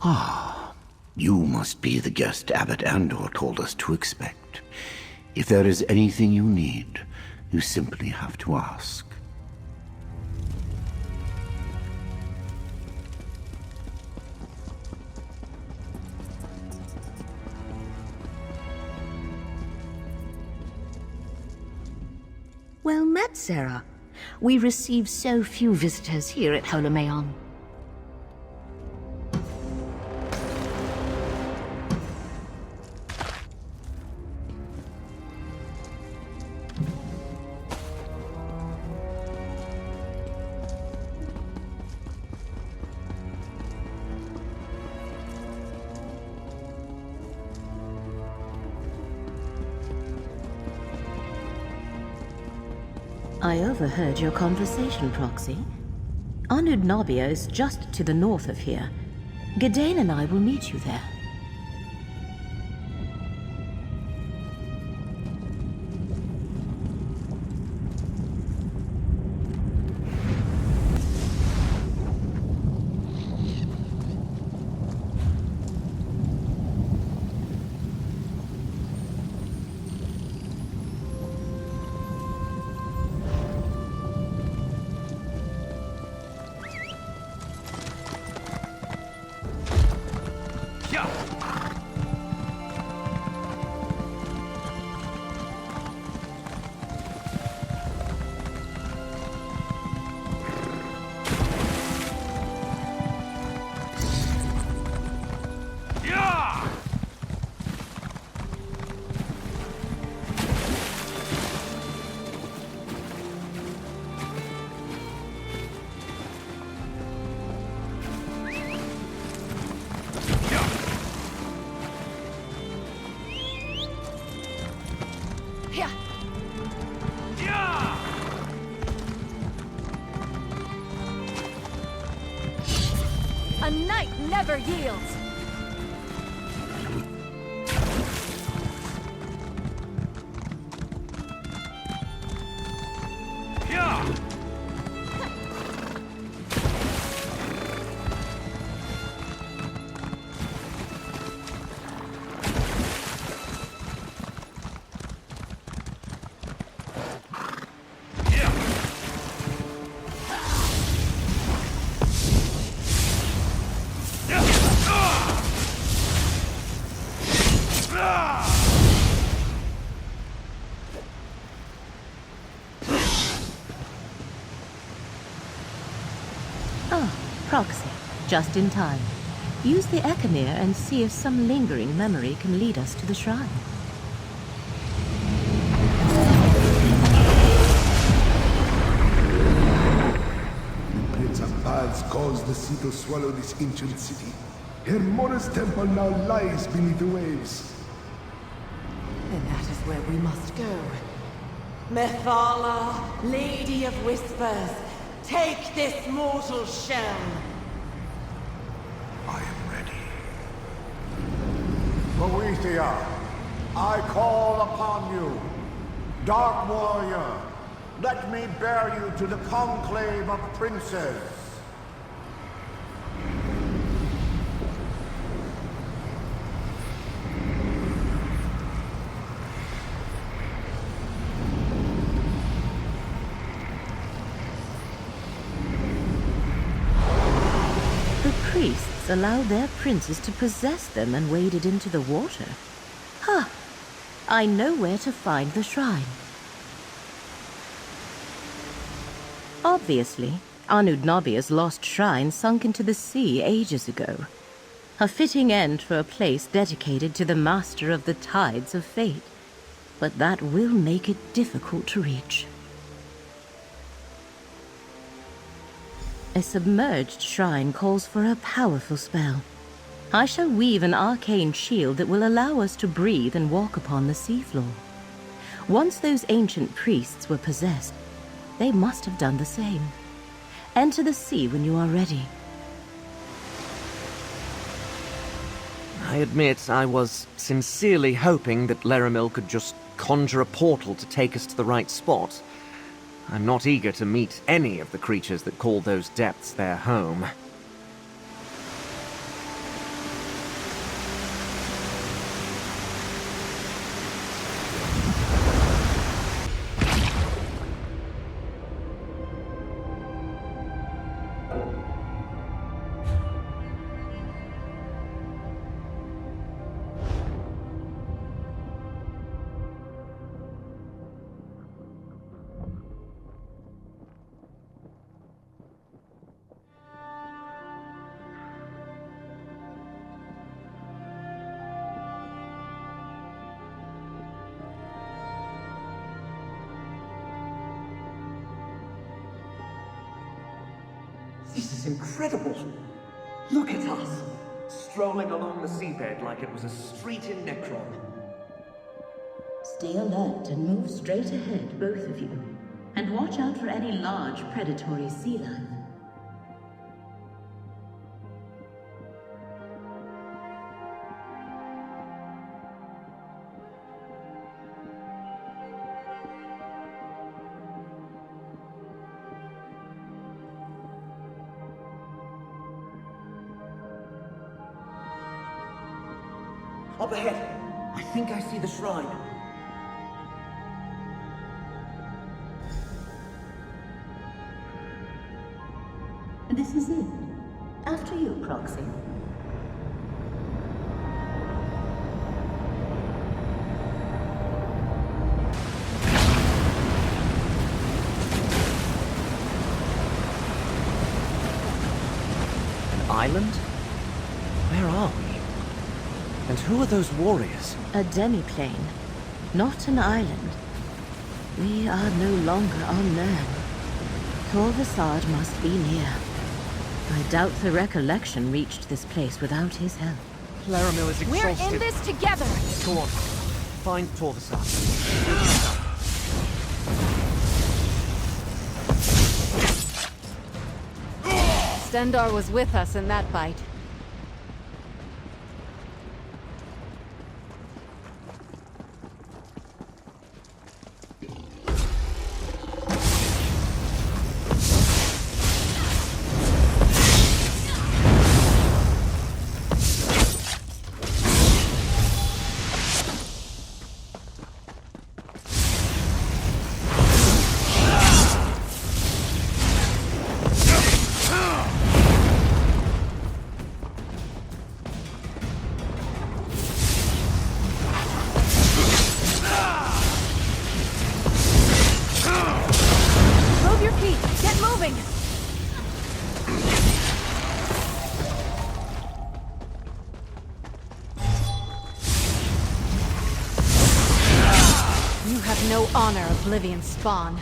Ah, you must be the guest Abbot Andor told us to expect. If there is anything you need, you simply have to ask. Well met, Sarah. We receive so few visitors here at Holomeon. I overheard your conversation, Proxy. Anudnabia is just to the north of here. Gadain and I will meet you there. never yields. Proxy, just in time. Use the Echamir and see if some lingering memory can lead us to the shrine. The Prince of Paths caused the sea to swallow this ancient city. Hermora's temple now lies beneath the waves. Then that is where we must go. Methala, Lady of Whispers, take this mortal shell. I am ready. Boethia, I call upon you. Dark warrior, let me bear you to the conclave of princes. Priests allowed their princes to possess them and waded into the water. Ha! I know where to find the shrine. Obviously, Anudnabia's lost shrine sunk into the sea ages ago. A fitting end for a place dedicated to the master of the tides of fate. But that will make it difficult to reach. A submerged shrine calls for a powerful spell. I shall weave an arcane shield that will allow us to breathe and walk upon the seafloor. Once those ancient priests were possessed, they must have done the same. Enter the sea when you are ready. I admit I was sincerely hoping that Leramil could just conjure a portal to take us to the right spot. I'm not eager to meet any of the creatures that call those depths their home. This is incredible. Look at us, strolling along the seabed like it was a street in Necrom. Stay alert and move straight ahead, both of you. And watch out for any large predatory sea life. Up ahead. I think I see the shrine. This is it. After you, Proxy. An island? Where are we? And who are those warriors? A demiplane, not an island. We are no longer on Nern. Torvesard must be near. I doubt the recollection reached this place without his help. Leramil is exhausted. We're in this together! Go on. Find Torvesard. Stendarr was with us in that fight. no honor, Oblivion spawn.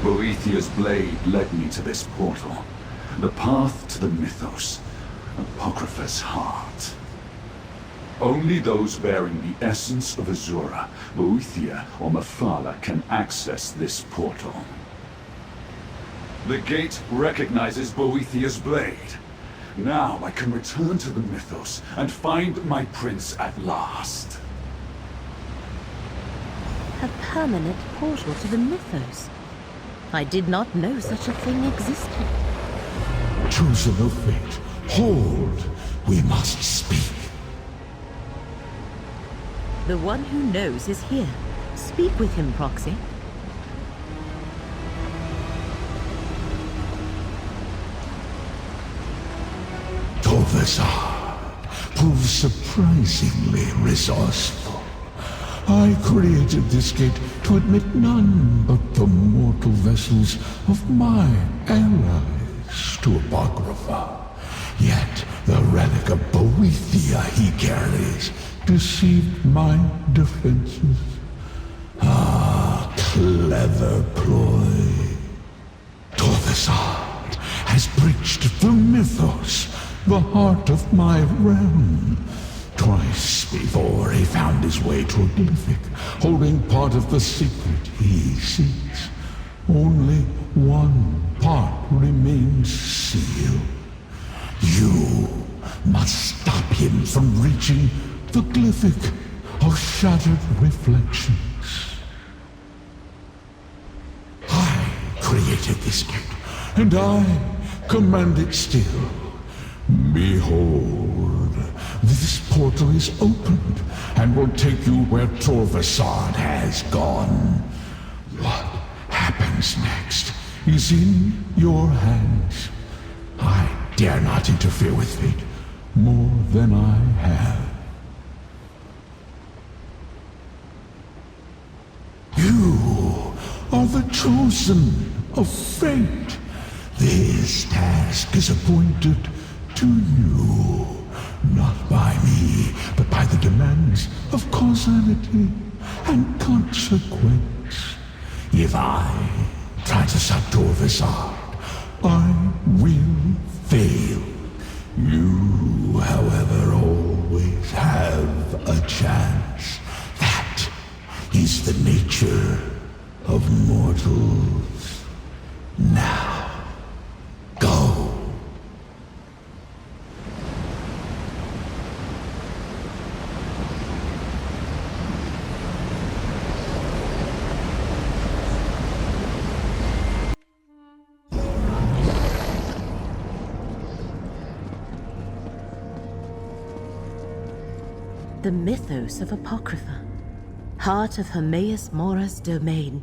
Boethiah's blade led me to this portal. The path to the Mythos. Apocrypha's heart. Only those bearing the essence of Azura, Boethiah or Mephala, can access this portal. The gate recognizes Boethiah's blade. Now I can return to the Mythos and find my prince at last. A permanent portal to the Mythos. I did not know such a thing existed. Chosen of fate, hold! We must speak. The one who knows is here. Speak with him, Proxy. Torvesard proves surprisingly resourceful. I created this gate to admit none but the mortal vessels of my allies to Apocrypha. Yet the relic of Boethia he carries deceived my defenses. Ah, clever ploy. Torvesard has breached the Mythos, the heart of my realm. Twice before he found his way to a glyphic, holding part of the secret he seeks. Only one part remains sealed. You must stop him from reaching the glyphic of shattered reflections. I created this gate, and I command it still. Behold, this portal is opened and will take you where Torvesard has gone. What happens next is in your hands. I dare not interfere with fate more than I have. You are the chosen of fate. This task is appointed to you, not by me, but by the demands of causality and consequence. If I try to stop Torvesard, I will fail. You, however, always have a chance. That is the nature of mortals. Now, go. The mythos of Apocrypha. part of Hermaeus Mora's domain.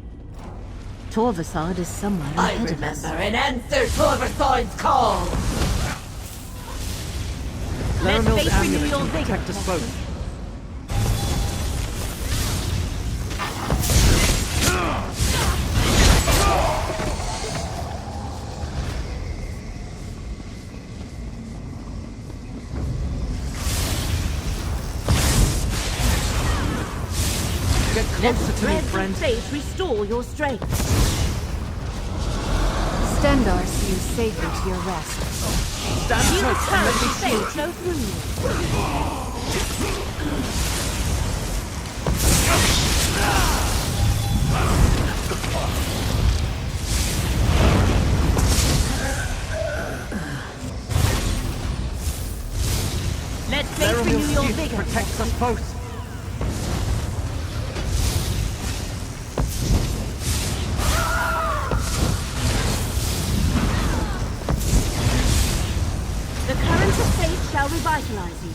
Torvesard is somewhere ahead of us. And answer Torvesad's call! Leramil's amulet can protect us both. Get closer to me, friend. Fate restore your strength. Stendar seems safer to your rest. Stand Feel the close and let me current shield fate flow through you. Let fate renew Leramil's your gift vigor. protects us both. The current of fate shall revitalize you.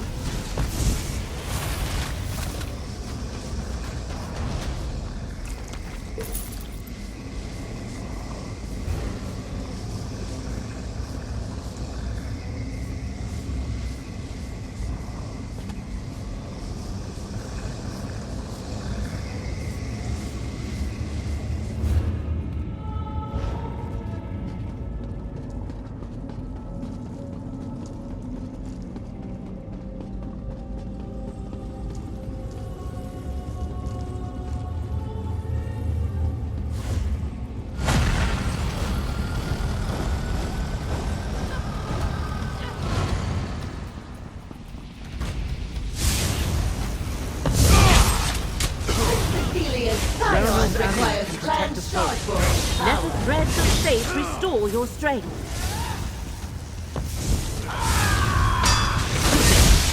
Let the threads of fate restore your strength.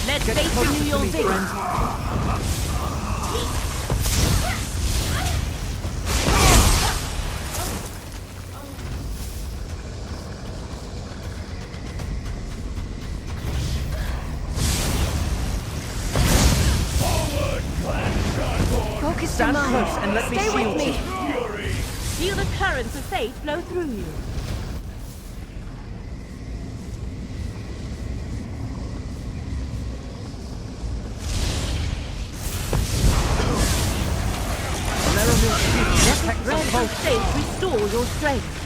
Let fate renew your vigor. Focus your Stand mind. close and let me Stay shield with me. you. Feel the currents of fate flow through you. Let the threads of fate restore your strength.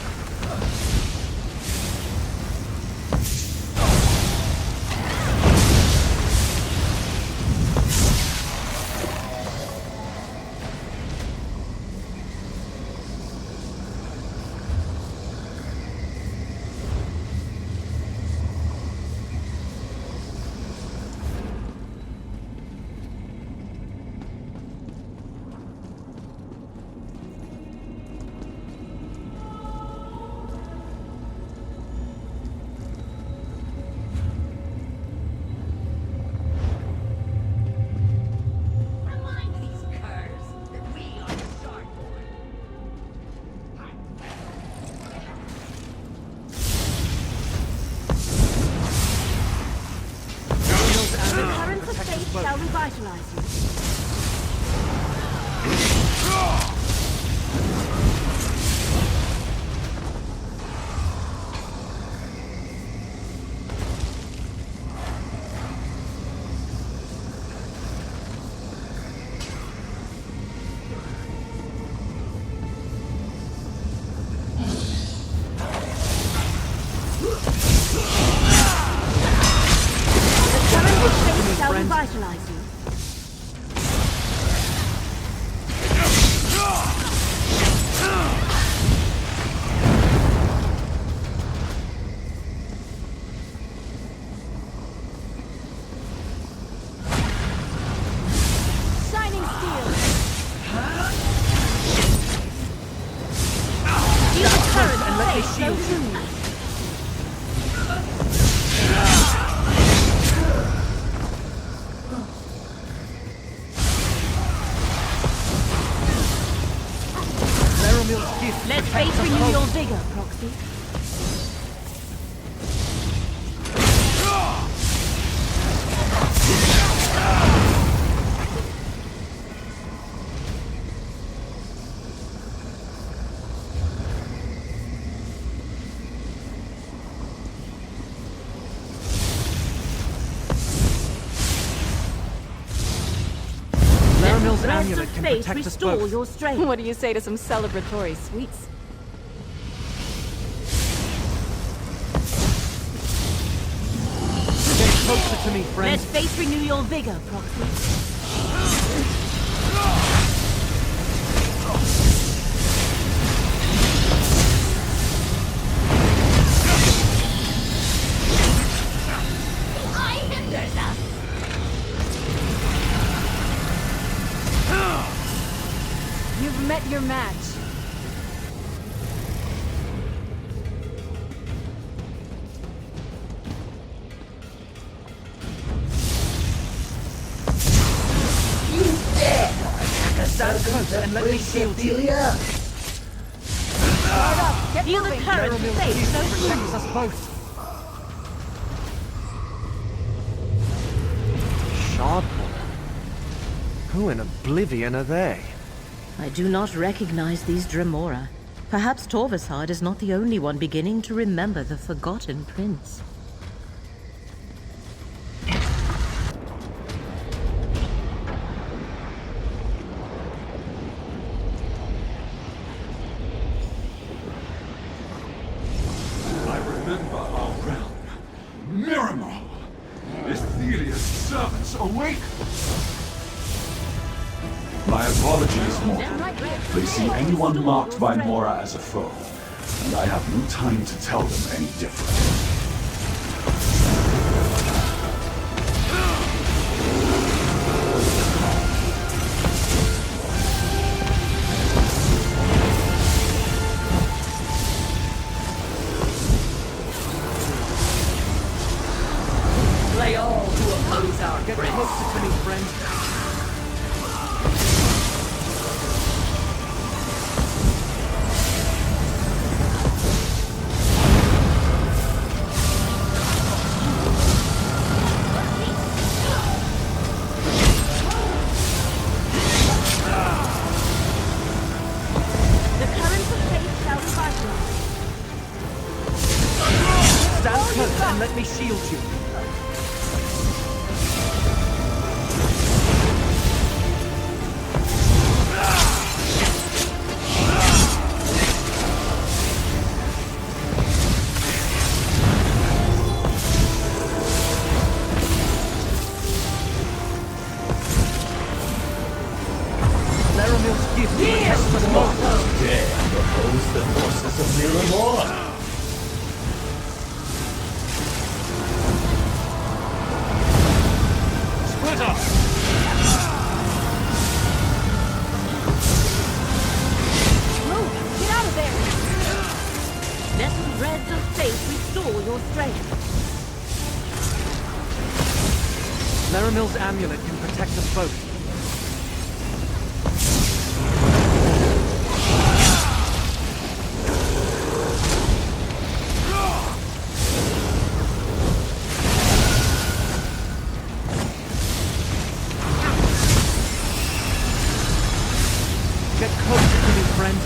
Shall revitalize you. Shall revitalize you. Shining steel. Feel the current and let me shield you. Let fate renew your vigor, Proxy. Leramil's Threads amulet of can fate protect us restore both. your strength. What do you say to some celebratory sweets? Get closer to me, friend. Let fate renew your vigor, Proxy. You've met your match. You dare attack us so close and let me shield you. Feel the current of fate so Protects us both. Shardborn. Who in oblivion are they? I do not recognize these Dremora. Perhaps Torvesard is not the only one beginning to remember the forgotten prince. I remember our realm. Leramil! Ethelia's servants awake! My apologies, mortal. They see anyone marked by Mora as a foe, and I have no time to tell them any different. Slay all who oppose our Get prince. closer to me, friend. The currents of fate shall revitalize. Stand close and let me shield you. Leramil's gift protects us both. Dare oppose the forces of Leramil. Split up! Move! Get out of there! Let the threads of fate restore your strength. Leramil's amulet can protect us both. Get closer to me, friend.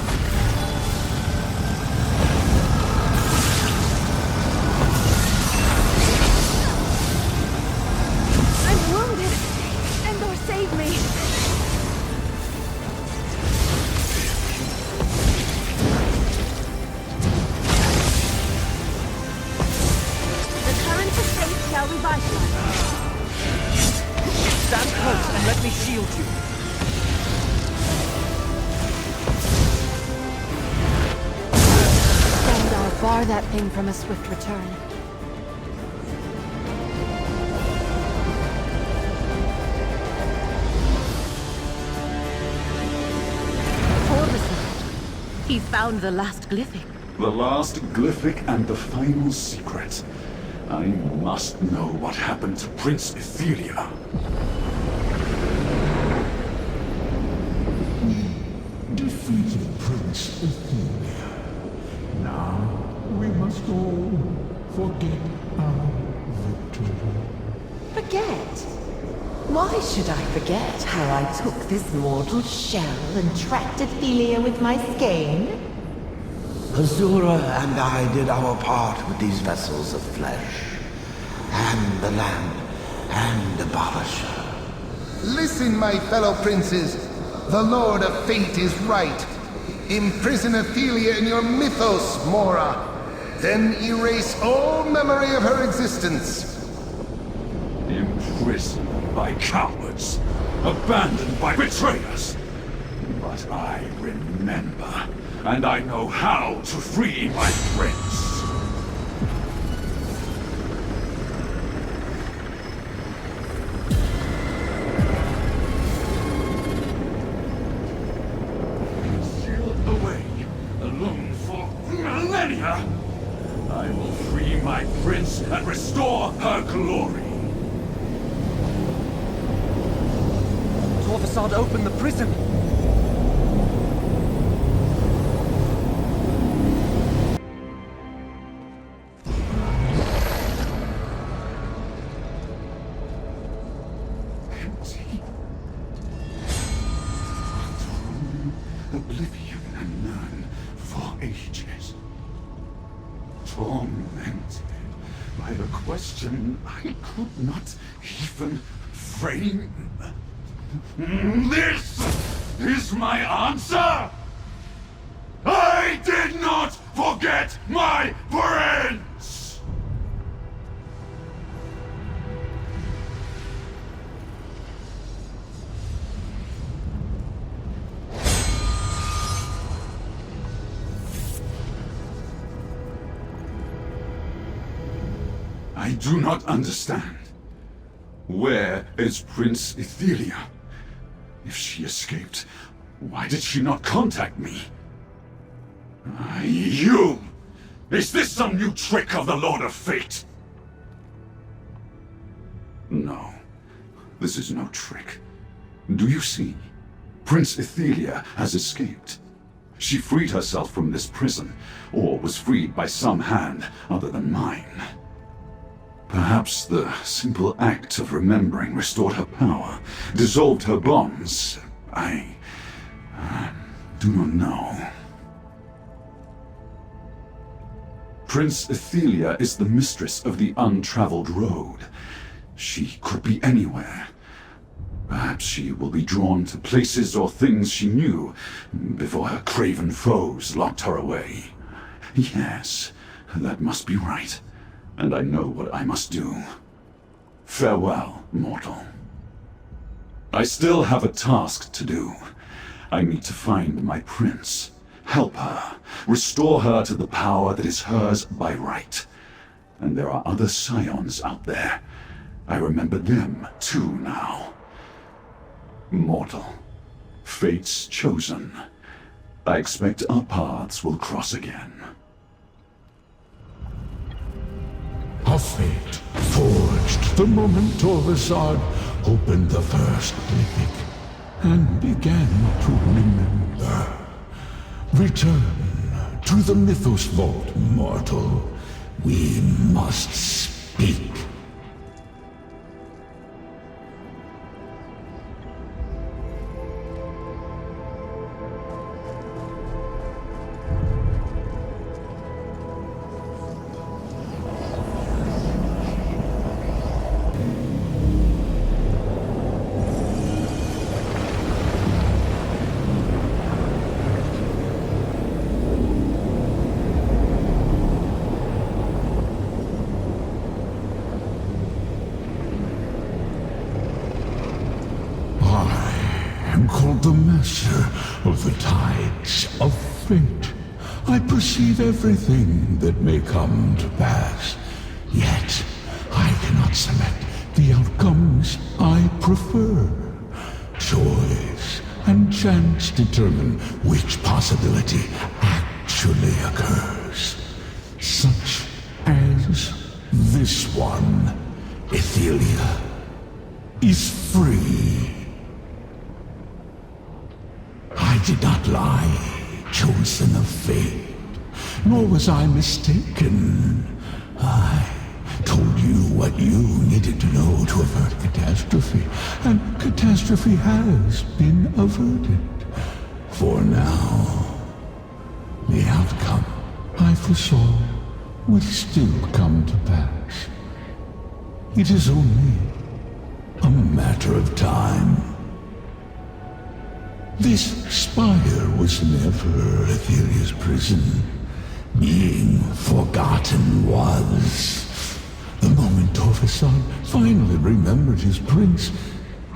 I'm wounded! Endor, save me! The currents of fate shall revitalize. Stand close and let me shield you. Endor, bar that thing from a swift return. Torvesard. He found the last glyphic. The last glyphic and the final secret. I must know what happened to Prince Ethelia. Defeated Prince Ethelia. Now we must all forget our victory. Forget? Why should I forget how I took this mortal shell and tracked Ethelia with my skein? Azura and I did our part with these vessels of flesh, and the land, and Abolisher. Listen, my fellow princes. The Lord of Fate is right. Imprison Ophelia in your mythos, Mora. Then erase all memory of her existence. Imprisoned by cowards. Abandoned by betrayers. But I remember. And I know how to free my prince. I will free my prince and restore her glory. Torvesard opened the prison. Empty. Oblivion and none for ages. Tormented by a question I could not even frame. This is my answer! I did not forget my prince! I do not understand. Where is Prince Ophelia? If she escaped, why did she not contact me? You! Is this some new trick of the Lord of Fate? No, this is no trick. Do you see? Prince Ophelia has escaped. She freed herself from this prison, or was freed by some hand other than mine. Perhaps the simple act of remembering restored her power, dissolved her bonds. I do not know. Prince Ophelia is the mistress of the untraveled road. She could be anywhere. Perhaps she will be drawn to places or things she knew before her craven foes locked her away. Yes, that must be right. And I know what I must do. Farewell, mortal. I still have a task to do. I need to find my prince, help her, restore her to the power that is hers by right. And there are other scions out there. I remember them too now. Mortal, fate's chosen. I expect our paths will cross again. A fate forged the moment Torvesard opened the first Glyphic and began to remember. Return to the Mythos Vault, mortal. We must speak. The master of the tides of fate. I perceive everything that may come to pass, yet I cannot select the outcomes I prefer. Choice and chance determine which possibility actually occurs. Such as this one. Ophelia is free. I did not lie, chosen of fate, nor was I mistaken. I told you what you needed to know to avert catastrophe, and catastrophe has been averted. For now, the outcome I foresaw will still come to pass. It is only A matter of time. This spire was never Aetheria's prison. Being forgotten was. The moment Torvesard finally remembered his prince,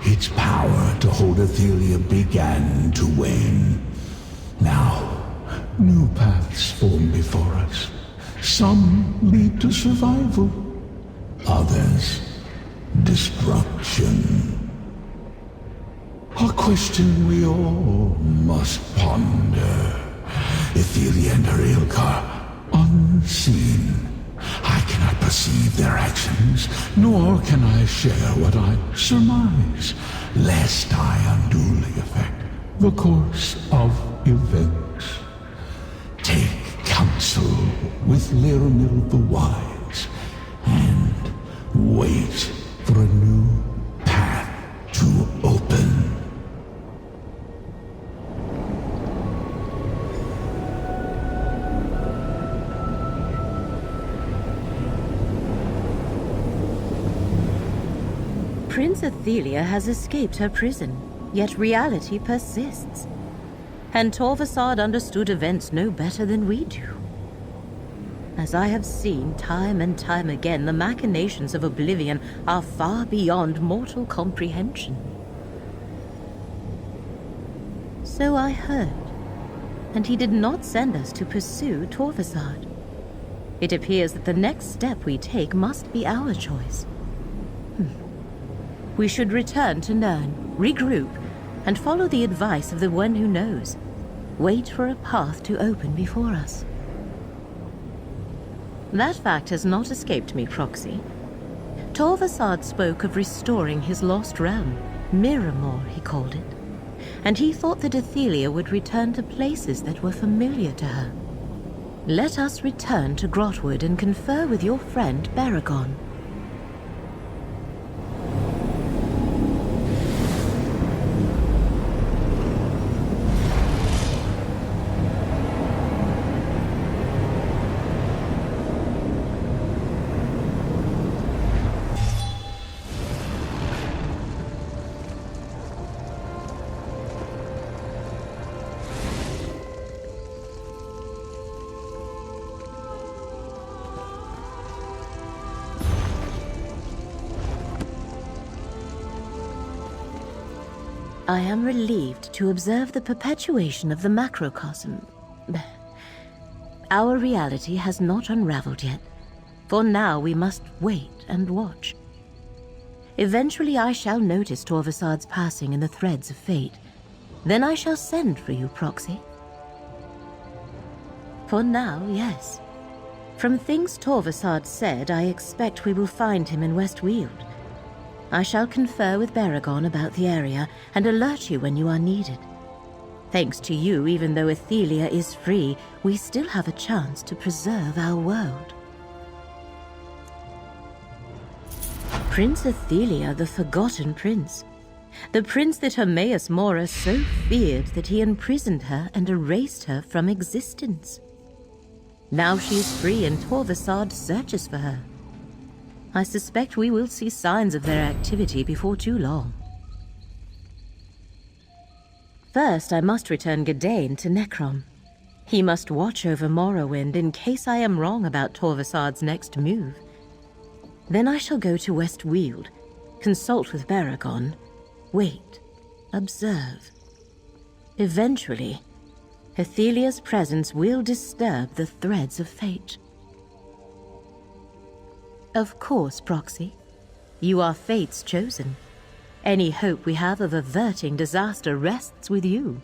its power to hold Aetheria began to wane. Now, new paths form before us. Some lead to survival, others destruction. A question we all must ponder. Aetheria and her Ilkar, unseen. I cannot perceive their actions, nor can I share what I surmise, lest I unduly affect the course of events. Take counsel with Leramil the Wise, and wait for a new path to open. Prince Aethelia has escaped her prison, yet reality persists. And Torvesard understood events no better than we do. As I have seen time and time again, the machinations of Oblivion are far beyond mortal comprehension. So I heard, and he did not send us to pursue Torvesard. It appears that the next step we take must be our choice. We should return to Nirn, regroup, and follow the advice of the one who knows. Wait for a path to open before us. That fact has not escaped me, Proxy. Torvesard spoke of restoring his lost realm, Miramor, he called it. And he thought that Aethelia would return to places that were familiar to her. Let us return to Grotwood and confer with your friend Baragon. I am relieved to observe the perpetuation of the macrocosm. Our reality has not unraveled yet. For now we must wait and watch. Eventually I shall notice Torvesard's passing in the threads of fate. Then I shall send for you, Proxy. For now, yes. From things Torvesard said, I expect we will find him in Westweald. I shall confer with Baragon about the area and alert you when you are needed. Thanks to you, even though Aethelia is free, we still have a chance to preserve our world. Prince Aethelia, the Forgotten Prince. The prince that Hermaeus Mora so feared that he imprisoned her and erased her from existence. Now she is free and Torvesard searches for her. I suspect we will see signs of their activity before too long. First, I must return Gadain to Necrom. He must watch over Morrowind in case I am wrong about Torvesard's next move. Then I shall go to Westweald, consult with Baragon, wait, observe. Eventually, Aethelia's presence will disturb the threads of fate. Of course, Proxy. You are fate's chosen. Any hope we have of averting disaster rests with you.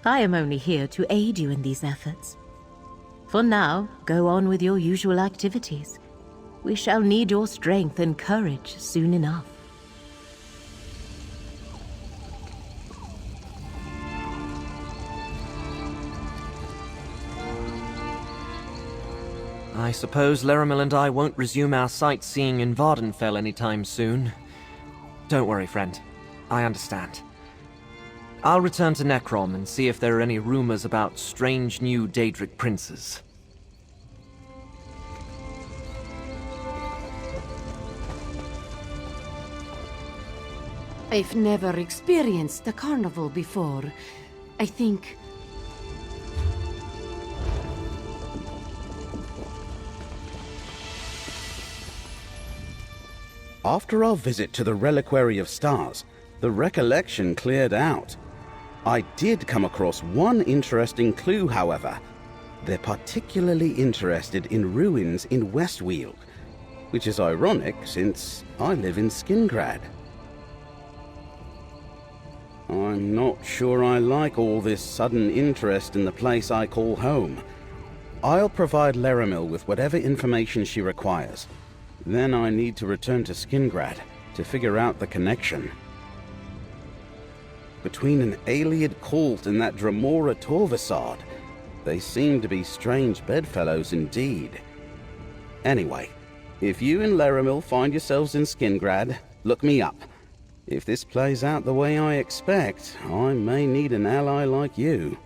I am only here to aid you in these efforts. For now, go on with your usual activities. We shall need your strength and courage soon enough. I suppose Leramil and I won't resume our sightseeing in Vardenfell anytime soon. Don't worry, friend. I understand. I'll return to Necrom and see if there are any rumors about strange new Daedric princes. I've never experienced a carnival before. I think... After our visit to the Reliquary of Stars, the recollection cleared out. I did come across one interesting clue, however. They're particularly interested in ruins in Westweald, which is ironic since I live in Skingrad. I'm not sure I like all this sudden interest in the place I call home. I'll provide Leramil with whatever information she requires. Then I need to return to Skingrad to figure out the connection. Between an Ayleid cult and that Dremora Torvesard, they seem to be strange bedfellows indeed. Anyway, if you and Leramil find yourselves in Skingrad, look me up. If this plays out the way I expect, I may need an ally like you.